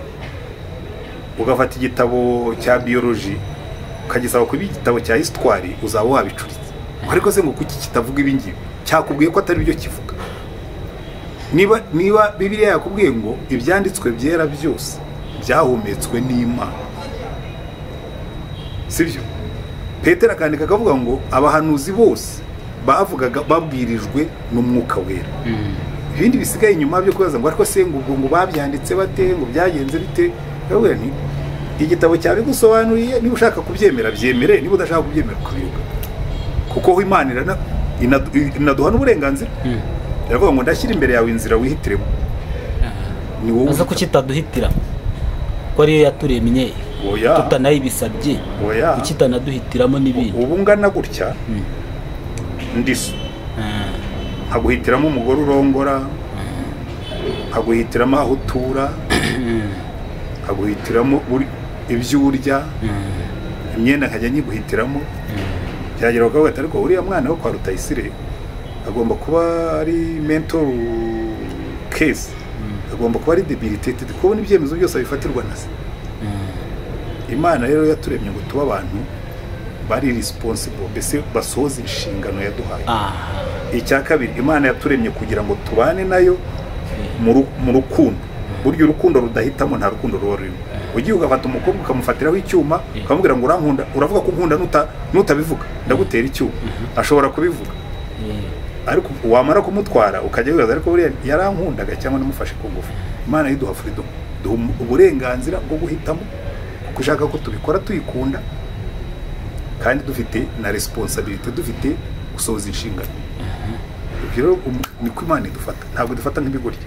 ugafata igitabo cya biology ukagisaba kuba igitabo cya histoire, uzaba wabicuritse. Ariko se ngo kuki kitavuga ibi ngibi? Cyakubwiye ko atari byo kivuga. Niba Bibiliya yakubwiye ngo ibyanditswe byera byose byahumetswe n'Imana, sibyo? Petero akandika akavuga ngo abahanuzi bose bavugaga babwirijwe n'Umwuka Wera. Ibindi bisigaye inyuma byo kubaza ngo ariko se ngo babyanditse bate, ngo byagenze bite? Kavuga nti igitabo cyawe gusobanuriye, niba ushaka kubyemera byemere, niba udashaka kubyemera kubiruka, kuko Imana inaduha n'uburenganzira. Iravuga ngo ndashyira imbere yawe inzira wihitiremo. Ni wowe aza kukitaduhitira ko ariyo yaturemye, tutanayibisabye, ukitanaduhitiramo n'ibindi. Ubu ngana gutya ndiso nkaguhitiramo umugore urongora, nkaguhitiramo aho utura, nkaguhitiramo ibyo urya, imyenda nkajya nyiguhitiramo. Byagera bakavuga ati ariko uriya mwana wo kwa Rutayisire agomba kuba ari mental case, agomba kuba ari debilitated, kubona ibyemezo byose bifatirwa na se. Imana rero yaturemye ngo tuba abantu bari responsible, mbese basohoza inshingano yaduhaye. Icya kabiri, Imana yaturemye kugira ngo tubane nayo mu rukundo. Burya urukundo rudahitamo nta rukundo ruba rurimo. Ugiye ugafata umukobwa ukamufatiraho icyuma ukamubwira ngo urankunda, uravuga ko nkunda nutabivuga ndagutera icyuma, ashobora kubivuga. Ariko wamara kumutwara ukajya wibaza ariko buriya yarankundaga cyangwa namufashe ku ngufu. Imana yiduha freedom, duha uburenganzira bwo guhitamo kuko ushaka ko tubikora tuyikunda, kandi dufite na responsibility, dufite gusohoza inshingano. Rero niko Imana idufata, ntabwo dufata nk'ibigoryi.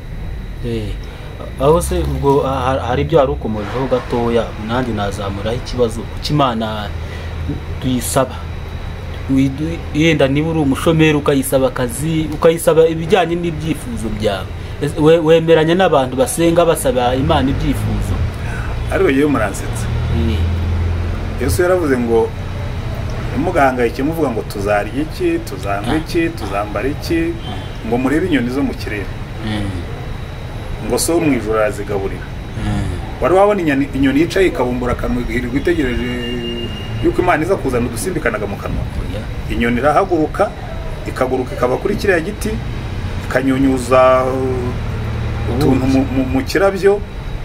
Aho se ubwo hari ibyo hari ukomojeho gatoya, nandi nazamuraho ikibazo kuko Imana tuyisaba, yenda niba uri umushomeri ukayisaba akazi, ukayisaba ibijyanye n'ibyifuzo byawe, wemeranya n'abantu basenga basaba Imana ibyifuzo? Ariko yewe muransetsa, Yesu yaravuze ngo ntimugahangayike muvuga ngo tuzarya iki, tuzanywa iki, tuzambara iki, ngo murebe inyoni zo mu kirere, ngo so mu ijuru arazigaburira. Wari wabona inyoni yicaye ikabumbura akanwa ihirirwa itegereje yuko Imana iza kuzana udusimbikanaga mu kanwa? Inyoni irahaguruka ikaguruka ikaba kuri kiriya giti, ikanyunyuza utuntu mu kirabyo,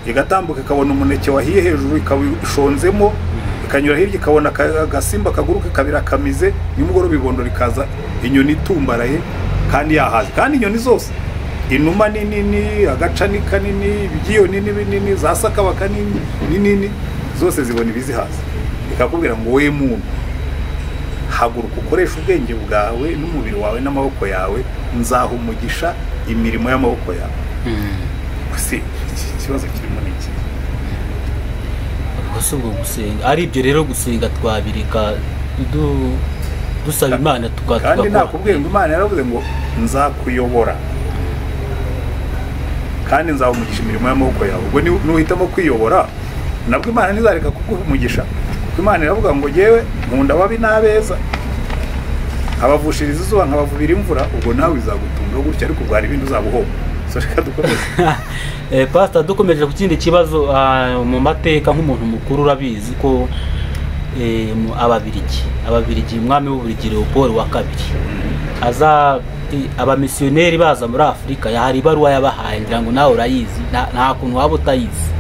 igatambuka ikabona umuneke wahiye hejuru ikawishonzemo, ikanyura hirya ikabona agasimba kaguruka kabira kamize, nimugoroba ibondo rikaza, inyoni itumbaraye kandi yahaze. Kandi inyoni zose, inuma nini, agacani kanini, ibigiyoni binini, za sakabaka nini, zose zibona ibizihaza. Ikakubwira ngo we muntu, haguruka ukoresha ubwenge bwawe n'umubiri wawe n'amaboko yawe, nzaha umugisha imirimo y'amaboko yawe. Gusa ikibazo kirimo n'iki? Gusa ubwo gusenga ari ibyo rero, gusenga twabirika dusaba Imana tukakora. Kandi nakubwiye ngo Imana yaravuze ngo nzakuyobora kandi nzaha umugisha imirimo y'amaboko yawe. Ubwo nuhitamo kwiyobora, nabwo Imana ntizareka kuguha umugisha. Imana iravuga ngo yewe nkunda ababi n'abeza, abavushiriza izuba nkabavubira imvura, ubwo nawe izagutunga gutya, ariko ubwo hari ibindi uzabuhomba. So reka dukomeze. Pastor, dukomeje ku kindi kibazo, mu mateka nk'umuntu mukuru urabizi ko ababirigi umwami w'Ububiligi Leopold wa kabiri aza abamisiyoneri baza muri Afurika, hari ibaruwa yabahaye, ngira ngo nawe urayizi, nta kuntu waba utayizi.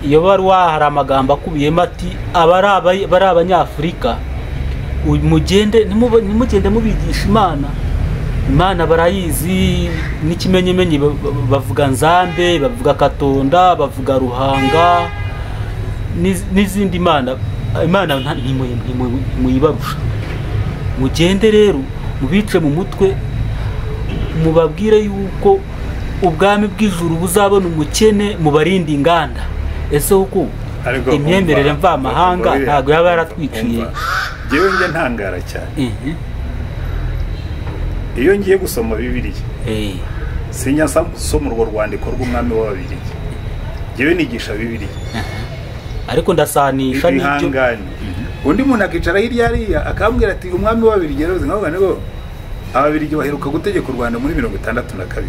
iyo baruwa hari amagambo akubiyemo ati bari abanyafurika nimugende mubigisha imana barayizi n'ikimenyemenye bavuga nzambe bavuga katonda bavuga ruhanga n'izindi imana ntimuyibarusha mugende rero mubice mu mutwe mubabwire yuko ubwami bw'ijuru buzabona umukene mubarinde inganda ese uko imyemerere mvamahanga ntabwo yaba yaratwiciye ngewe njye ntangara cyane iyo ngiye gusoma bibiliya sinya soma urwo rwandiko rw'umwami w'ababirigi ngewe nigisha bibiliya ariko ndasanisha n'ibyo undi muntu akicara hirya hariya akambwira ati umwami w'ababirigi rero nkavuga ngo ababirigi baheruka gutegeka u Rwanda muri 1962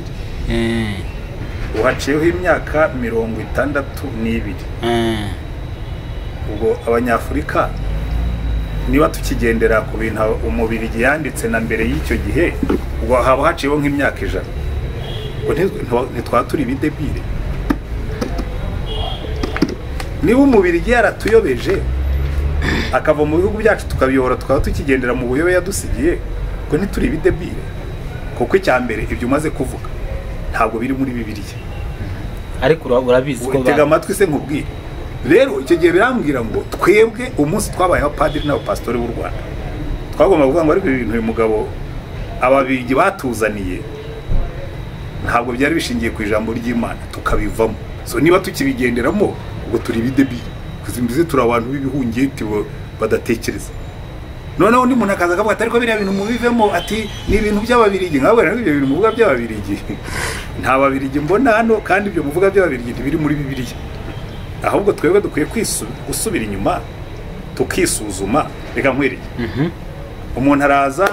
uhaciyeho imyaka 62 ubwo abanyafurika niba tukigendera ku bintu umubirigi yanditse na mbere y'icyo gihe ubwo haba haciyeho nk'imyaka 100 ubwo ntitwaturi ibidebire niba umubirigi yaratuyobeje akava mu bihugu byacu tukabiyobora tukaba tukigendera mu buyobe yadusigiye ngo ntituri ibidebire kuko icya mbere ibyo umaze kuvuga ntabwo biri muri bibiliya ariko urabizi ko tega amatwi se nkubwire rero icyo gihe birambwira ngo twebwe umunsi twabaye abapadiri n'abapasitori b'u Rwanda twagomba kuvuga ngo ariko ibintu uyu mugabo ababirigi batuzaniye ntabwo byari bishingiye ku ijambo ry'Imana tukabivamo so niba tukibigenderamo ubwo turi ibidebire kuzimbize turi abantu b'ibihungeti badatekereza noneho undi muntu akaza akavuga ati ariko biriya bintu mubivemo ati ni ibintu by'ababirigi nkabwira ngo ibyo bintu muvuga by'ababirigi nta babirigi mbona hano kandi ibyo muvuga by'ababirigi ntibiri muri bibiliya ahubwo twebwe dukwiye gusubira inyuma tukisuzuma reka nkwereke umuntu araza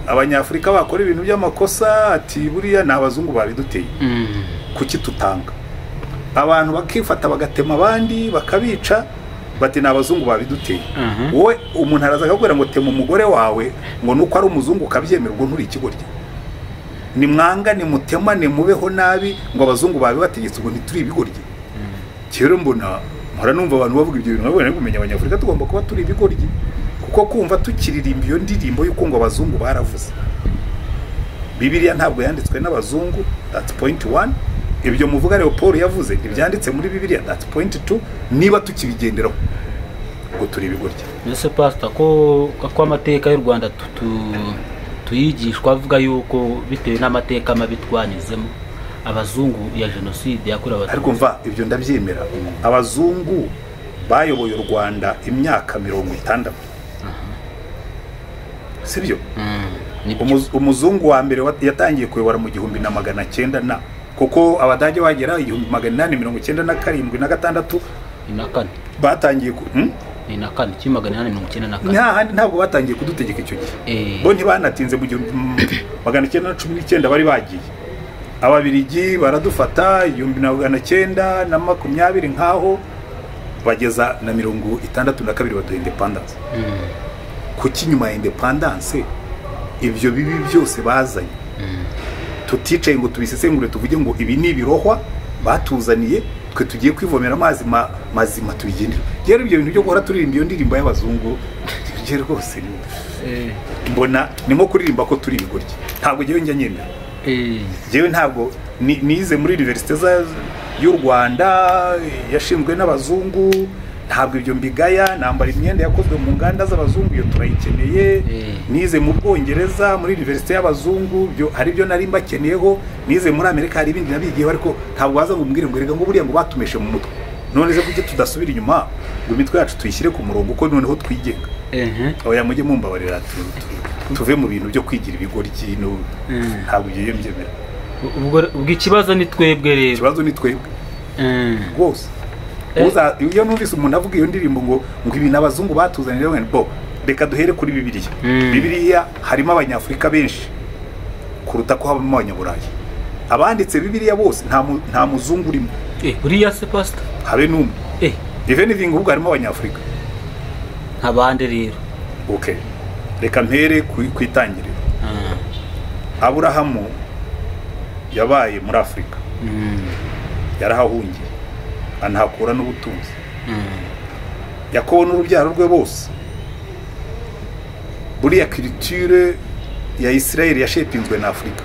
abanyafurika bakora ibintu by'amakosa ati buriya ni abazungu babiduteye kuki tutanga abantu bakifata bagatema abandi bakabica bati ni abazungu babiduteye wowe umuntu araza akakubwira ngo tema umugore wawe ngo nuko ari umuzungu ukabyemera ubwo nturi ikigoryi ni mwanga ni mutema ni mubeho nabi ngo abazungu babibategetse ubwo ntituri ibigoryi rero mbona mpora numva abantu bavuga ibyo bintu babona kumenya abanyafurika tugomba kuba turi ibigoryi kuko kumva tukiririmba iyo ndirimbo y'uko ngo abazungu baravuze bibiliya ntabwo yanditswe n'abazungu that's point 1 ibyo muvuga Leopold yavuze ntibyanditse muri bibiliya that's point 2 niba tukibigenderaho ngo turi ibigoryi mbese pastor ko amateka y'u Rwanda tuyigishwa avuga yuko bitewe n'amateka mabi twanyuzemo abazungu ya jenoside yakorewe abatutsi ariko mva ibyo ndabyemera abazungu bayoboye u Rwanda imyaka 60 sibyo umuzungu wa mbere yatangiye kuyobora mu 1900 na kuko abadage bagera 1897 na 6 batangiye ni na kane kimagana 894 n'ahandi ntabwo batangiye kudutegeka icyo gihe bo ntibanatinze mu 1919 bari bagiye ababirigi baradufata 1920 nkaho bageza na 62 baduha independence kuki nyuma ya independence ibyo bibi byose bazanye tuticaye ngo tubisesengure tuvuge ngo ibi ni ibirohwa batuzaniye twe tugiye kwivomera amazi mazima tubigendera rero ibyo bintu byo guhora turirimba iyo ndirimbo y'abazungu bigere rwose mbona nimo kuririmba ko turi ibigoryi ntabwo giye njya nyemera jewe ntabwo nize muri universite y'u Rwanda yashinzwe n'abazungu ntabwo ibyo mbigaya nambara imyenda yakozwe mu nganda z'abazungu iyo turayikeneye nize mu Bwongereza muri universite y'abazungu byo hari byo nari mbakeneyeho nize muri Amerika hari ibindi nabigiyeho ariko ntabwo waza ngo umbwire ngo rega ngo buriya ngo batumeshe mu mutwe none se kujye tudasubira inyuma ngo imitwe yacu tuyishyire ku murongo uko noneho twigenga oya mujye mumbabarira tuve mu bintu byo kwigira ibigoryi ntabwo ugiye mbyemera ubwo ikibazo ni twebwe rero ikibazo ni twebwe rwose iyo numvise umuntu avuga iyo ndirimbo ngo ibintu abazungu batuzanira bo reka duhere kuri bibiliya bibiliya harimo abanyafurika benshi kuruta ko habamo abanyaburayi abanditse bibiliya bose nta muzungu urimo buriya se pastor habe n'umwe if anything ubwo harimo abanyafurika abandi rero okay reka mpere ku itangiriro Aburahamu yabaye muri Afurika yarahahungiye anahakura n'ubutunzi. Yakobo n'urubyaro rwe bose, buriya culture ya Israel yashepinzwe na Afurika,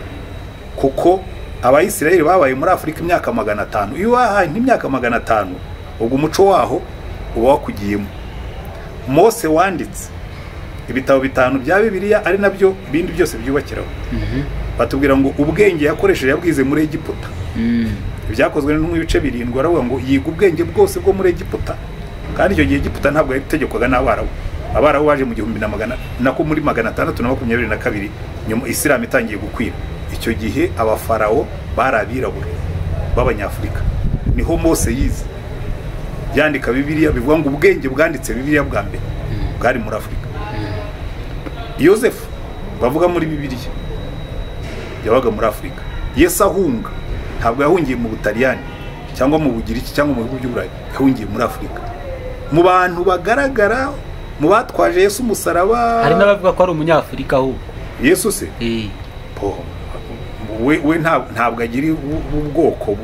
kuko abayisirayeli babaye muri Afurika imyaka 500. Iyo wahaye nk'imyaka 500, ubwo umuco waho uba wakugiyemo. Mose wanditse ibitabo 5 bya Bibiliya ari nabyo bindi byose byubakiraho. Batubwira ngo ubwenge yakoresheje yabwize muri Egiputa. Ibyakozwe no mu bice 7 aravuga ngo yiga ubwenge bwose bwo muri Egiputa, kandi icyo gihe Egiputa ntabwo yategekwaga n'Abarabu. Abarabu baje mu 1600 nako muri 622 nyuma Islam itangiye gukwira. Icyo gihe abafarawo barabirabura b'Abanyafurika. Niho Mose yize yandika Bibiliya, bivuga ngo ubwenge bwanditse Bibiliya bwa mbere bwari muri Afurika. Yosefu bavuga muri Bibiliya yabaga muri Afurika. Yesu ahunga ntabwo yahungiye mu Butaliyani cyangwa mu Bugiriki cyangwa mu bihugu by'Uburayi, yahungiye muri Afurika. Mu bantu bagaragara mu batwaje Yesu umusaraba, hari n'abavuga ko ari umunyafurika ahubwo Yesu se. We ntabwo agira ubwoko,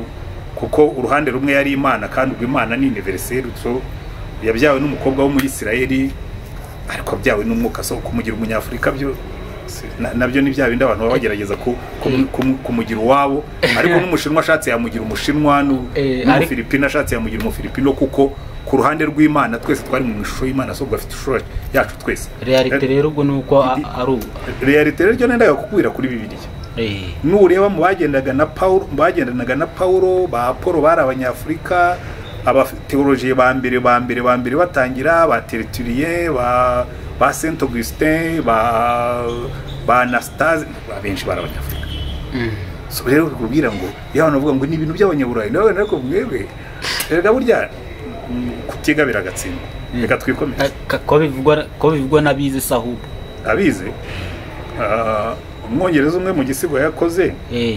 kuko uruhande rumwe yari Imana, kandi ubwo Imana ni universel. So yabyawe n'umukobwa wo mu Isirayeli, ariko byawe n'umwuka, so kumugira umunyafurika byo nabyo ni bya bindi abantu baba bagerageza kumugira uwabo. Ariko n'umushinwa ashatse yamugira umushinwa, n'umufilipino ashatse yamugira umufilipino, kuko ku ruhande rw'Imana twese twari mu ishusho y'Imana, so gafite ishusho yacu twese. Realite rero ubwo nuko ari ubu. Realite rero nendaga kukubwira kuri Bibiliya. Nureba mu bagendanaga na Paulo, ba Apollo bari Abanyafurika, abateologiye ba mbere batangira, ba Tertullian, ba Saint Augustin, ba Anastase, abenshi bari Abanyafurika. So rero kubwira ngo yaho navuga ngo ni ibintu by'Abanyaburayi, nawe nariko mwebwe rega burya kutiga biragatsindwa. Reka twikomeze. Ko bivugwa nabize sahubu. Abize umwongereza umwe mu gisigo yakoze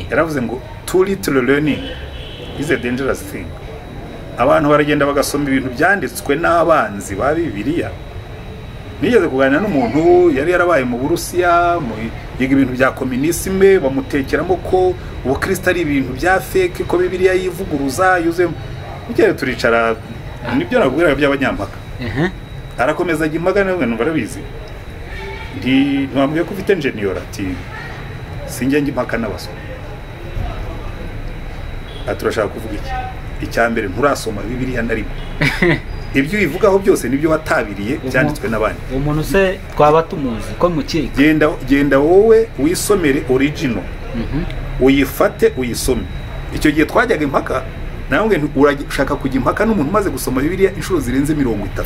yaravuze ngo too little learning is a dangerous thing. Abantu baragenda bagasoma ibintu byanditswe n'abanzi ba Bibiliya. Nigeze kuganira n'umuntu yari yarabaye mu Burusiya, yiga ibintu bya communisme, bamutekeramo ko ubukristo ari ibintu bya fake, ko Bibiliya yivuguruza yuze. Mugere turicara nibyo nabwira by'abanyampaka. Arakomeza ajya impaka nawe numva arabizi. Ntwambwiye ko ufite engineer ati sinjye impaka n'abasoma. Aturashaka kuvuga iki? Icyambere nturasoma Bibiliya ndarimo. Ibyo uyivugaho byose nibyo watabiriye byanditswe n'abandi. Umuntu se twaba tumuzi ko mukiga. Genda wowe wisomere original. Uyifate uyisome. Icyo gihe twajyaga impaka, nawe urashaka kujya impaka n'umuntu umaze gusoma Bibiliya inshuro zirenze 30.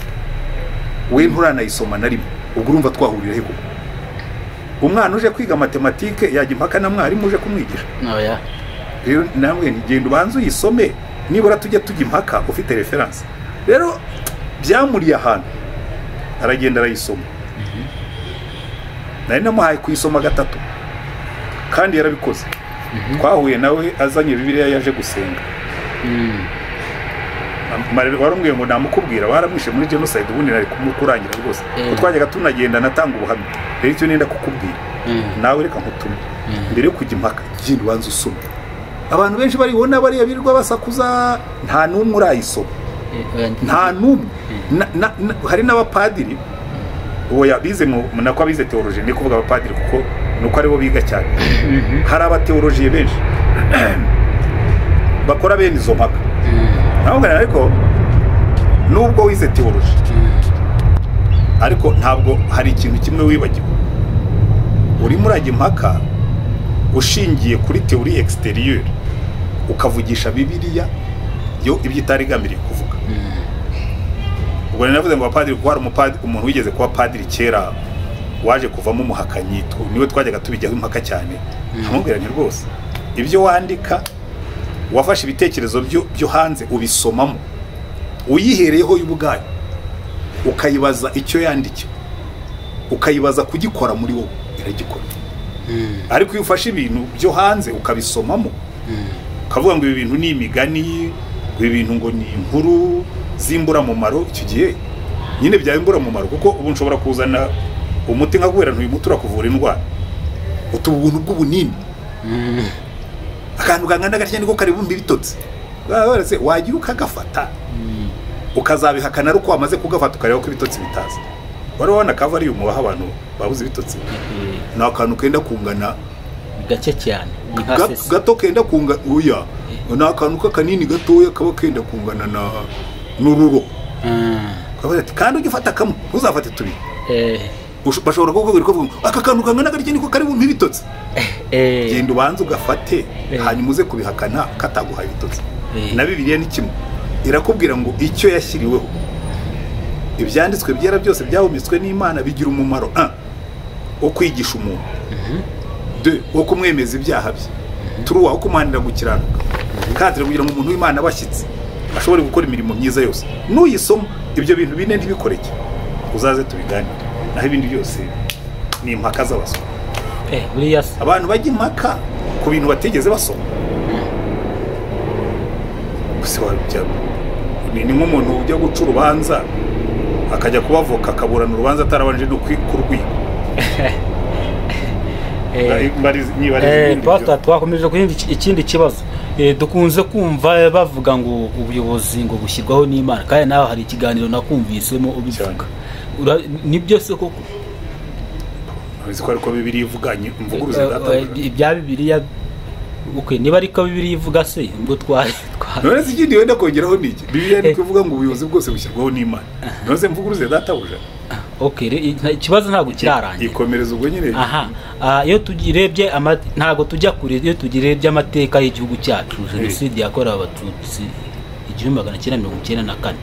We nturanayisoma narimo. Ubwo urumva twahurira he koko? Umwana uje kwiga matematike yajya impaka na mwarimu uje kumwigisha. Oya. Rero namwe ngenda ubanze uyisome, nibura tujya impaka ufite reference. Rero byamuriye ahantu aragenda arayisoma. Nari namuhaye kuyisoma 3 kandi yarabikoze. Twahuye nawe azanye Bibiliya yaje gusenga. Warumwiye ngo namukubwira baramwishe muri genocide, ubundi nari kumukurangira rwose. Twajyaga tunagenda natanga ubuhamya. Rero icyo nenda kukubwira nawe reka nkutume mbere yo kujya impaka genda ubanze usome. Abantu benshi baribona bari birirwa basakuza, nta numwe urayisoma. Nta numwe. Hari n'abapadiri uwo yabize nako abize theology, ni kuvuga abapadiri kuko nuko aribo biga cyane. Hari abateologiye benshi bakora bene izo mpaka. Ntabwo ariko nubwo wize theology, ariko ntabwo hari ikintu kimwe wibagiwe. Uri murajya impaka ushingiye kuri theorie extérieure, ukavugisha Bibiliya yo ibyitarigamiriye kuvuga. Ubwo navuze ngo abapadiri ko hari umuntu wigeze kuba padiri kera waje kuvamo umuhakanyi, niwe twajyaga tubijyaho impaka cyane. Ntamubwira ni rwose ibyo wandika wafashe ibitekerezo byo hanze ubisomamo, uyihereyeho y'ubwayo ukayibaza icyo yandikiye, ukayibaza kugikora muri wowe iragikora. Ariko iyo ufashe ibintu byo hanze ukabisomamo, ukavuga ngo ibi bintu ni imigani, ibi bintu ngo ni inkuru zimbura mu maro, icyo gihe nyine byabimbura mu maro, kuko ubu nshobora kuzana umuti nkagwera ntuye muti urakuvura indwara, utubuntu bw'ubunini akantu kangana gatya niko karibumbi bitotse, baretse wagiye ukagafata ukazabihakana ari uko wamaze kugafata ukareba ko ibitotsi bitaza. Wari wabona Kavarium baha abantu babuze ibitotsi, ni akantu kenda kungana gake cyane, gato kenda kungana, oya ni akantu k'akanini gatoya kaba kenda kungana na n'ururo. Ati kandi ugifata kamwe ntuzafate tubiri. Bashobora kukubwira ko aka kantu kangana gake niko kari bumpe ibitotsi. Genda ubanze ugafate hanyuma uze kubihakana kataguhaye ibitotsi. Na Bibiliya ni kimwe, irakubwira ngo icyo yashyiriweho, ibyanditswe byera byose byahumetswe n'Imana bigira umumaro wo kwigisha umuntu, wo kumwemeza ibyaha bye, turuwa wo kumanira gukiranuka, kandi kugira ngo umuntu w'Imana abashyitse ashobore gukora imirimo myiza yose. Nuyisoma ibyo bintu bine ntibikoreke, uzaze tubiganire. Naho ibindi byose ni impaka z'abasoma. Abantu bajya impaka ku bintu batigeze basoma. Ni nk'umuntu ujya guca urubanza akajya kubavoka akaburana urubanza atarabanje no kurwego. Twakomeje kuhinga ikindi kibazo. Dukunze kumva bavuga ngo ubuyobozi ngo bushyirwaho n'Imana, kandi nawe hari ikiganiro nakumvisemo ubivuga. Ni byose koko abizi ko ariko Bibiliya ivuganye imvuguruze data ibya Bibiliya. Niba ariko Bibiliya ivuga se ngo none se ikindi wenda kongeraho niki? Bibiliya ni kuvuga ngo ubuyobozi bwose bushyirwaho n'Imana, none se mvuguruze data buja. Ikibazo ntabwo kirarangira, ikomereza ubwo nyine. Iyo tugirebye ntabwo tujya kure. Iyo tugirebye amateka y'igihugu cyacu, Jenoside yakorewe Abatutsi 1994,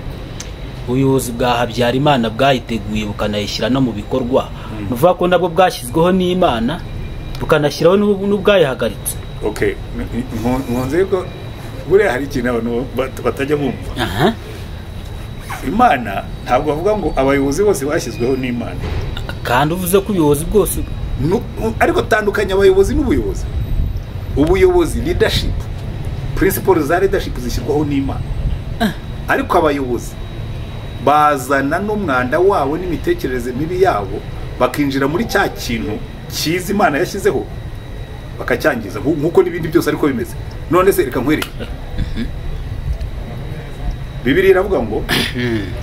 ubuyobozi bwa Habyarimana bwayiteguye bukanayishyira no mu bikorwa. Nuvuga ko nabwo bwashyizweho n'Imana bukanashyiraho n'ubwayihagaritse. Nkunze ko buriya hari ikintu abantu batajya bumva. Imana ntabwo bavuga ngo abayobozi bose bashyizweho n'Imana, kandi uvuze ko ubuyobozi bwose ariko tandukanya abayobozi n'ubuyobozi. Ubuyobozi, leadership, principles za leadership zishyirwaho n'Imana, ariko abayobozi bazana n'umwanda wabo n'imitekerereze mibi yabo bakinjira muri cya kintu cyiza Imana yashyizeho bakacyangiza, nk'uko n'ibindi byose ariko bimeze. None se reka nkwereke, Bibiliya iravuga ngo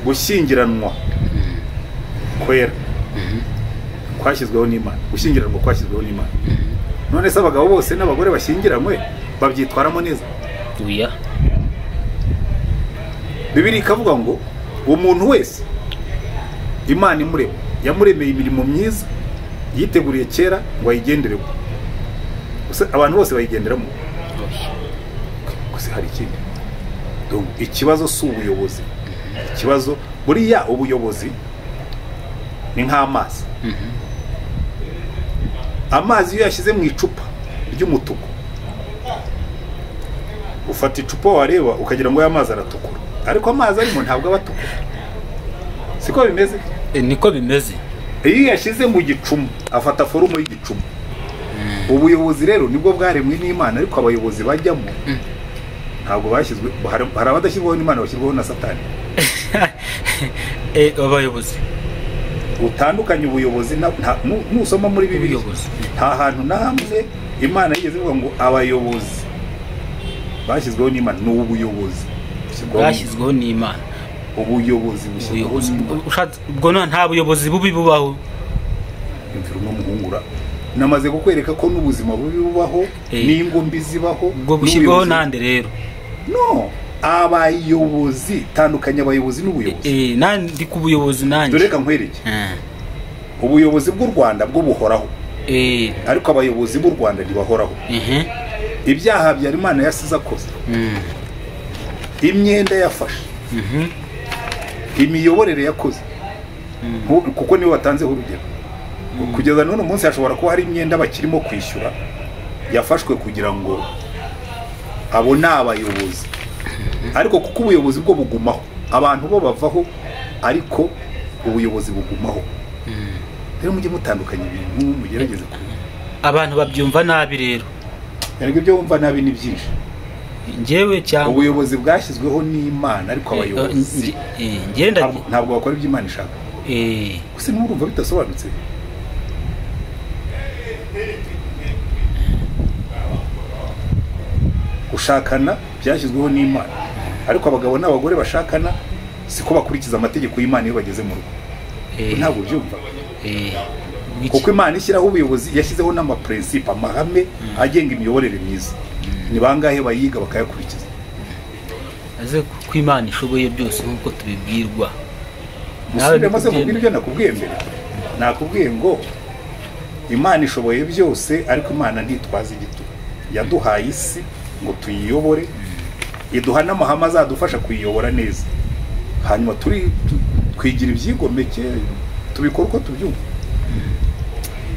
gushyingiranwa kwera kwashyizweho n'Imana, gushyingiranwa kwashyizweho n'Imana. None se abagabo bose n'abagore bashyingiranwe babyitwaramo neza? Bibiliya ikavuga ngo umuntu wese Imana imurema yamuremeye imirimo myiza yiteguriye kera ngo ayigendereho. Abantu bose bayigenderamo. Gusa hari ikindi, ikibazo si ubuyobozi. Ikibazo buriya ubuyobozi ni nk'amazi. Amazi iyo yashyize mu icupa ry'umutuku, ufata icupa wareba ukagira ngo aya mazi aratukura, ariko amazi arimo ntabwo aba atukura. Siko bimeze? Niko bimeze. Iyo yashyize mu gicuma afata forumu y'igicuma. Ubuyobozi rero nibwo bwaremwe n'Imana, ariko abayobozi bajyamo ntabwo bashyizwe. Hari abadashyirwaho n'Imana, bashyirwaho na Satani. Abayobozi utandukanye ubuyobozi nusoma muri Bibiliya nta hantu na hamwe Imana yigeze ivuga ngo abayobozi bashyizweho n'Imana. Ni ubuyobozi bwashyizweho n'Imana. Ubuyobozi ubwo nta buyobozi bubi bubaho. Imviro n'umuhungura namaze kukwereka ko n'ubuzima bubi bubaho, n'ingombi zibaho. Ubwo bushyirwaho nande rero? No, abayobozi, tandukanya abayobozi n'ubuyobozi. Nandi ku buyobozi nanjye. Doreka nkwereke. Ubuyobozi bw'u Rwanda bwo buhoraho, ariko abayobozi b'u Rwanda ntibahoraho. Ibyaha Habyarimana yasize akoze, imyenda yafashe, imiyoborere yakoze, kuko niwe watanzeho urugero. Kugeza none umunsi hashobora kuba hari imyenda bakirimo kwishyura yafashwe kugira ngo abo ni abayobozi, ariko kuko ubuyobozi bwo bugumaho, abantu bo bavaho ariko ubuyobozi bugumaho. Rero mujye mutandukanya ibintu, mugerageze abantu babyumva nabi. Rero ibyo wumva nabi ni byinshi. Njyewe cyangwa ubuyobozi bwashyizweho n'Imana, ariko abayobozi ntabwo bakora ibyo Imana ishaka. Gusa n'urumva bitasobanutse. gushakana byashyizweho n'Imana, ariko abagabo n'abagore bashakana siko bakurikiza amategeko y'Imana iyo bageze mu rugo. Ntabwo byumva kuko Imana ishyiraho ubuyobozi, yashyizeho n'amaprincipe, amahame agenga imiyoborere myiza. Ni bangahe bayiga bakayakurikiza? aze ko Imana ishoboye byose nk'uko tubibwirwa. Musubire maze mubwire ibyo nakubwiye mbere. Nakubwiye ngo Imana ishoboye byose, ariko Imana ntitwaza igitugu. Yaduhaye isi ngo tuyiyobore, iduha n'amahame azadufasha kuyiyobora neza. Hanyuma twigira ibyigomeke, tubikora uko tubyumva.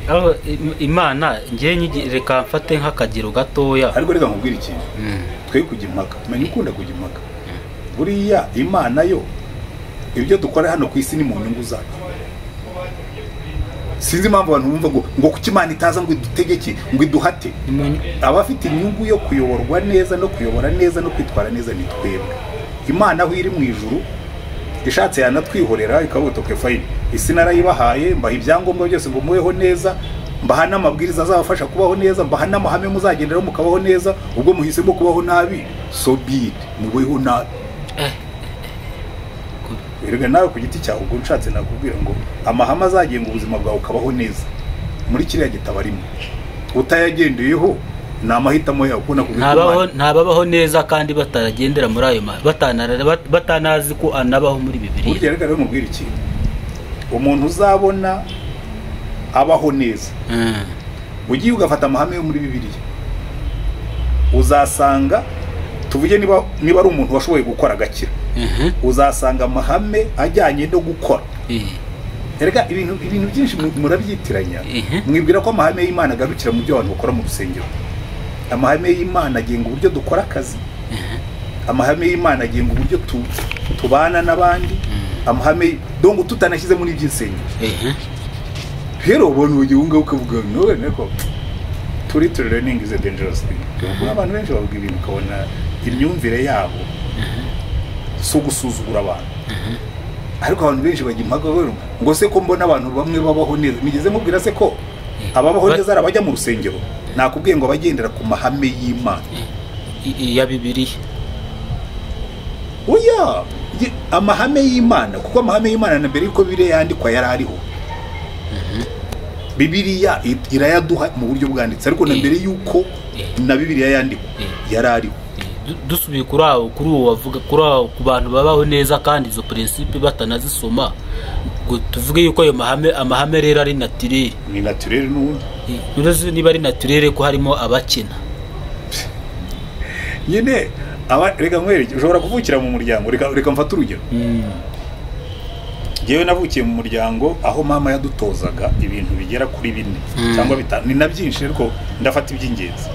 aho Imana ngiye reka mfate nk'akagero gatoya, ariko reka nkubwire ikintu. Twe kujya impaka, tumenye ukunda kujya impaka. Buriya Imana yo ibyo dukora hano ku isi ni mu nyungu zacu. Sinzi impamvu abantu bumva ngo kuki Imana itaza ngo idutegeke, ngo iduhate. Abafite inyungu yo kuyoborwa neza no kuyobora neza no kwitwara neza ni twebwe. Imana aho iri mu ijuru ishatse yanatwihorera ikabutoke fayini. Isi narayibahaye, mbaha ibyangombwa byose ngo mubeho neza, mbaha n'amabwiriza azabafasha kubaho neza, mbaha n'amahame muzagenderaho mukabaho neza. Ubwo muhisemo kubaho nabi, so be it, mubeho nabi. Erega nawe ku giti cyawe ubwo nshatse nakubwira ngo amahame azagenga ubuzima bwawe ukabaho neza muri kiriya gitabo arimo. Utayagendeyeho ni amahitamo yawe. Ntababaho neza kandi bataragendera muri ayo batanazi ko anabaho muri Bibiliya. Burya rero mubwira ikintu, umuntu uzabona abaho neza ugiye ugafata amahame yo muri Bibiliya, uzasanga tuvuge niba ari umuntu washoboye gukora agakira, uzasanga amahame ajyanye no gukora. Erega ibintu byinshi murabyitiranya, mwibwira ko amahame y'Imana agarukira mu byo abantu bakora mu rusengero. Amahame y'Imana agenga uburyo dukora akazi, amahame y'Imana agenga uburyo tubana n'abandi, amahame dongo tutanashyize muri by'insengero. Rero ubona ugiye ukavuga none ko turi learning is a dangerous thing. Abantu benshi bavuga ibintu ukabona imyumvire yabo so gusuzugura abantu. Ariko abantu benshi bajya impaka ngo se ko mbona abantu bamwe babaho neza. Nigeze mubwira se ko ababaho neza arabajya mu rusengero? Nakubwiye ngo bagendera ku mahame y'Imana ya Bibiliya. Oya, amahame y'Imana, kuko amahame y'Imana na mbere yuko Bibiliya yandikwa yari ariho. Bibiliya irayaduha mu buryo bwanditse, ariko na mbere yuko na Bibiliya yandikwa yari ariho. Dusubiye kuri uwo wavuga ku bantu babaho neza kandi izo principe batanazisoma, ngo tuvuge yuko ayo amahame rero ari naturel. Ni naturel n'ubundi. Uretse niba ari naturel ko harimo abakina. Nyine reka nkwereke, ushobora kuvukira mu muryango. Reka mfate urugero. Yewe navukiye mu muryango aho mama yadutozaga ibintu bigera kuri 4 cyangwa 5. Ni na byinshi ariko ndafata iby'ingenzi.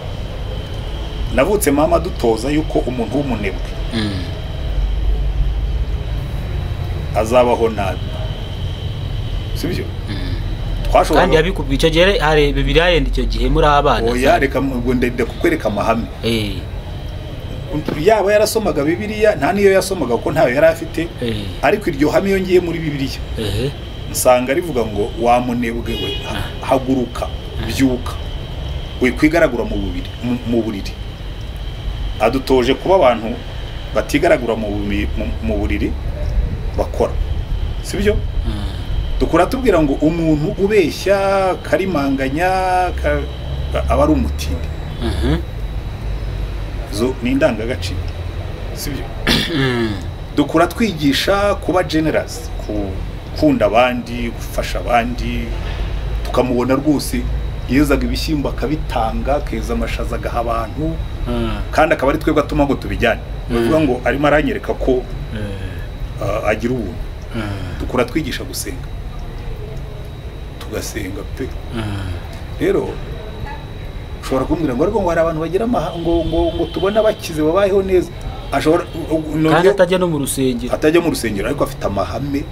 Navutse mama dutoza yuko umuntu w'umunebwe azabaho nabi. Sibyo? Twashobora kandi yabikubwiye icyo gihe hari Bibiliya yenda icyo gihe muri abana. Oya, reka ngo ndende kukwereka amahame. Yaba yarasomaga Bibiliya, nta niyo yasomaga kuko ntayo yari afite. Ariko iryo hame yongeye muri Bibiliya. Nsanga rivuga ngo wa munebwe we, haguruka, byuka, we kwigaragura mu buriri. Adutoje kuba abantu batigaragura mu buriri bakora. Sibyo? Dukora tubwira ngo umuntu ubeshya, karimanganya, aba ari umutindi. Zo ni indangagaciro. Sibyo? Dukora twigisha kuba generous, gukunda abandi, gufasha abandi. Tukamubona rwose yezaga ibishyimbo akabitanga, keza amashaza agaha abantu, kandi akaba ari twebwe atuma ngo tubijyane. Bavuga ngo arimo aranyereka ko agira ubuntu. Dukora twigisha gusenga, tugasenga pe. Rero ushobora kumbwira ngo ariko ngo hari abantu bagira ngo tubona bakize babayeho neza. Ashobora kandi atajya no mu rusengero. Atajya mu rusengero ariko afite amahame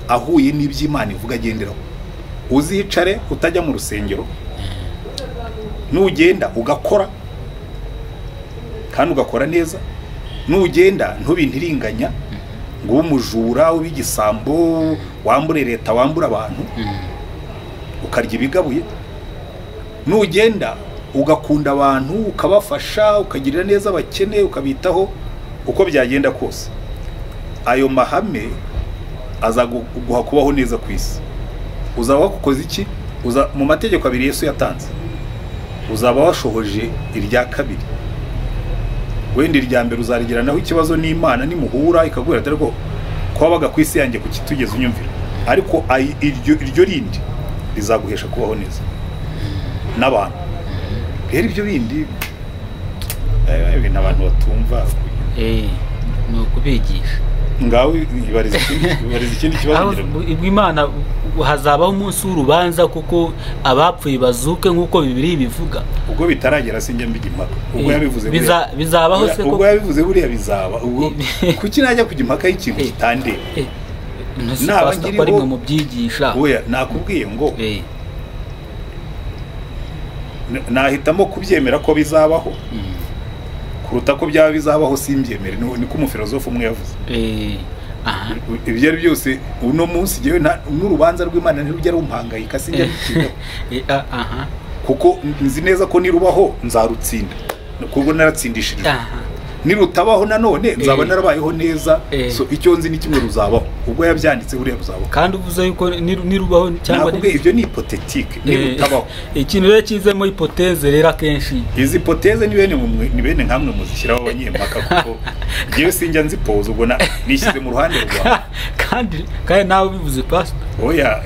ahuye n'iby'Imana ivuga agenderaho. Uzicare utajya mu rusengero, nugenda ugakora kandi ugakora neza, nugenda ntubintiringanya ngo umujura ubigisambo, wambure leta, wambura abantu, ukarya ibigabuye. Nugenda ugakunda abantu ukabafasha ukagirira neza abakene ukabitaho uko byagenda kose, ayo mahame azaguha kubaho neza ku isi. Uzaba wakoze iki? Mu mategeko abiri Yesu yatanze, uzaba washohoje irya kabiri. Wenda irya mbere uzarigiranaho ikibazo n'Imana nimuhura ikagwira ati rwo kwabaga ku isi yanjye kukitugeza unyumvira, ariko iryo rindi rizaguhesha kubaho neza n'abantu. Rero ibyo bindi ibintu abantu batumva ni ukubigisha. Ngaho ibariza ikindi kibazo Imana hazabaho umunsi w'urubanza kuko abapfuye bazuke nk'uko Bibiliya bivuga. Ubwo bitaragera sinjye mbijya impaka. Ubwo yabivuze bizabaho se ubwo yabivuze buriya bizaba. Ubwo kuki najya kujya impaka y'ikintu kitande? Naba ngiriho ari mu byigisha. Oya nakubwiye ngo nahitamo kubyemera ko bizabaho kuruta ko byaba bizabaho simbyemere. Niko umufilozofe umwe yavuze. Ibyo ari byose uno munsi jewe n'urubanza rw'Imana ntirujya rumpangayika sinjya bikigaho. Kuko nzi neza ko nirubaho nzarutsinda kuko naratsindishije. Nirutabaho nanone nzaba narabayeho neza. So icyo nzi ni kimwe ruzabaho. Ubwo yabyanditse buriya ruzabaho. Kandi uvuze yuko nirubaho cyangwa ibyo ni hypothetique nirutabaho. Ikintu rero kizemo hypothèse rero akenshi. Izi hypothèse ni bene nkamwe muzishyiraho abanyempaka kuko ngiye sinjya nzipoza ubwo nishyize mu ruhande rwawe. Kandi nawe bivuze Pastor. Oya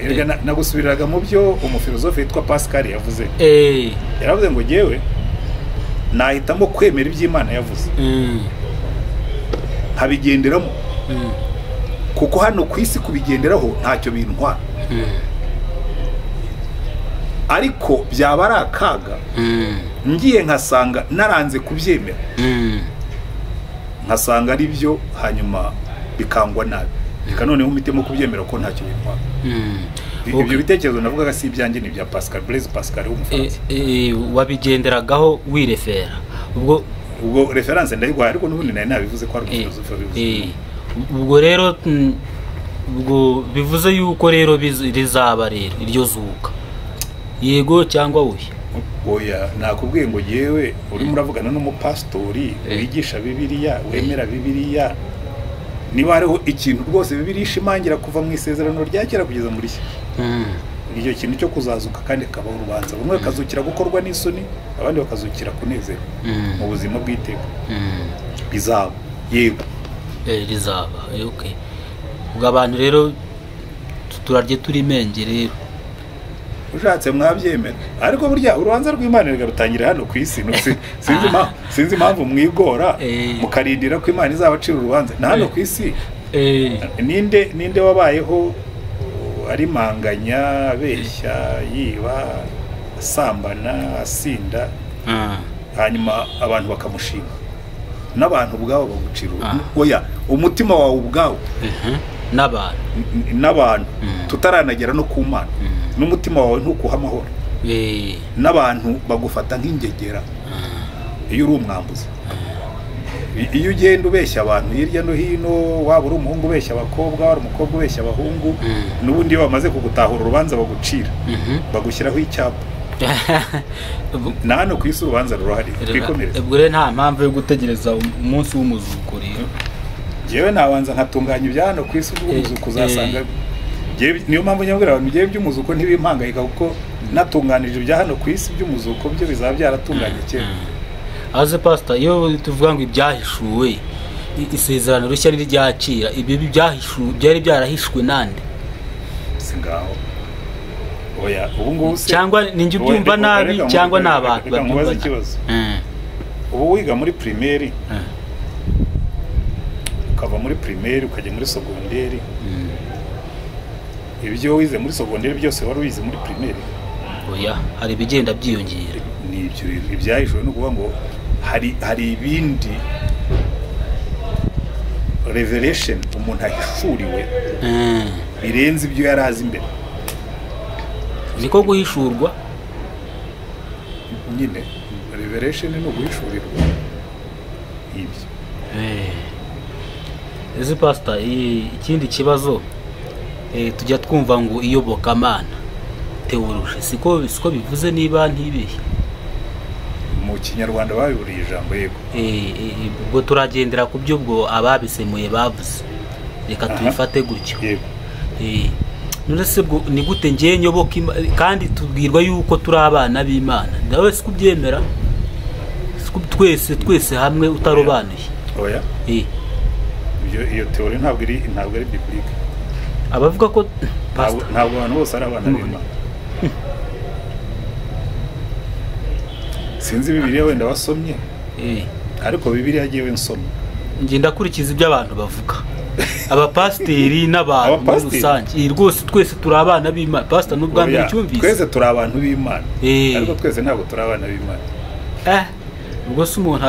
nagusubiriraga mu byo umufilozofe yitwa Pascal yavuze. Yaravuze ngo jewe nahitamo kwemera iby'Imana yavuze habigenderamo kuko hano ku isi kubigenderaho ntacyo bintwara, ariko byaba ari akaga ngiye nkasanga naranze kubyemera, nkasanga ari byo hanyuma bikangwa nabi, reka noneho umitemo kubyemera ko ntacyo bintwara. Ibyo bitekerezo navugaga si ibyanjye, ni bya Pascal, Blaise Pascal w'Umufaransa. Wabigenderagaho wirefera. Ubwo reference ndayigwa, ariko n'ubundi nari nabivuze ko ari umufilozofe wabivuze. Ubwo rero ubwo bivuze yuko rero rizaba rero iryo zuka. Yego cyangwa oya? Oya nakubwiye ngo yewe uri muravugana n'umupastori wigisha Bibiliya, wemera Bibiliya. Niba hariho ikintu rwose Bibiliya ishimangira kuva mu isezerano rya kera kugeza muri cye, icyo kintu cyo kuzazuka kandi kabaho urubanza. Bamwe bakazukira gukorwa n'isoni, abandi bakazukira kunezerwa mu buzima bw'iteka. Bizaba yego rizaba. Okay. Ubwo abantu rero turarye turi menge rero ushatse mwabyemera, ariko burya urubanza rw'Imana rutangira hano ku isi. Sinzi impamvu mwigora mukarindira ko Imana izabacira urubanza na hano ku isi. Ninde wabayeho ari manganya, abeshya, yiba, asambana, asinda, hanyuma abantu bakamushima, n'abantu ubwabo bagucira. Oya umutima wawe ubwawo n'abantu tutaranagera no ku Mana, n'umutima wawe ntukuha amahoro, n'abantu bagufata nk'ingegera iyo uri umwambuzi. Iyo ugenda ubeshya abantu hirya no hino, waba uri umuhungu ubeshya abakobwa, waba umukobwa ubeshya abahungu, n'ubundi iyo bamaze kugutahura urubanza bagucira, bagushyiraho icyapa. Na hano ku isi urubanza rurahari, twikomereze. Ubwo rero nta mpamvu yo gutegereza umunsi w'umuzuko rero. Jewe nabanza nkatunganya ibya hano ku isi w'umuzuko, uzasanga niyo mpamvu nyabwira abantu ngiye by'umuzuko ntibimpangayika, kuko natunganije ibya hano ku isi by'umuzuko byo bizaba byaratunganye kera. Aze Pastor, iyo tuvuga ngo ibyahishuwe, isezerano rishya n'iryakira, ibyo byahishuwe byari byarahishwe nande? Singaho. Oya ubu ngubu se cyangwa ninjye ubyumva nabi cyangwa n'abantu babyumva ikibazo. Ubu wiga muri primaire, ukava muri primaire ukajya muri secondaire. Ibyo wize muri secondaire byose wari wize muri primaire? Oya, hari ibigenda byiyongera. Ni ibyo ibyahishwe no kuvuga ngo hari ibindi revelation umuntu ahishuriwe birenze ibyo yari azi imbere. Niko guhishurwa nyine, revelation no guhishurirwa ibyo. Ese Pastor, ikindi kibazo tujya twumva ngo iyobokamana teoloji, siko bivuze niba ntibeshye? mu kinyarwanda babiburiye ijambo yego. ubwo turagendera ku byo ubwo ababisemuye bavuze, reka tuyifate gutyo. Yego. none se bwo ni gute ngiye nyoboka kandi tubwirwa yuko turi abana b'Imana? Ndawe se kubyemera? Twese hamwe utarobanuye. Oya. Iyo teori ntabwo ari biblique. Abavuga ko ntabwo abantu bose ari abana b'Imana. Sinzi Bibiliya wenda wasomye. Ariko Bibiliya yagiye nsoma. Ngiye ndakurikiza ibyo abantu bavuga. Abapasiteri n'abantu muri rusange. Rwose twese turi abana b'Imana. Pastor n'ubwa mbere cyumvise. Twese turi abantu b'Imana. Ariko twese ntabwo turi abana b'Imana. Ubwo se umwana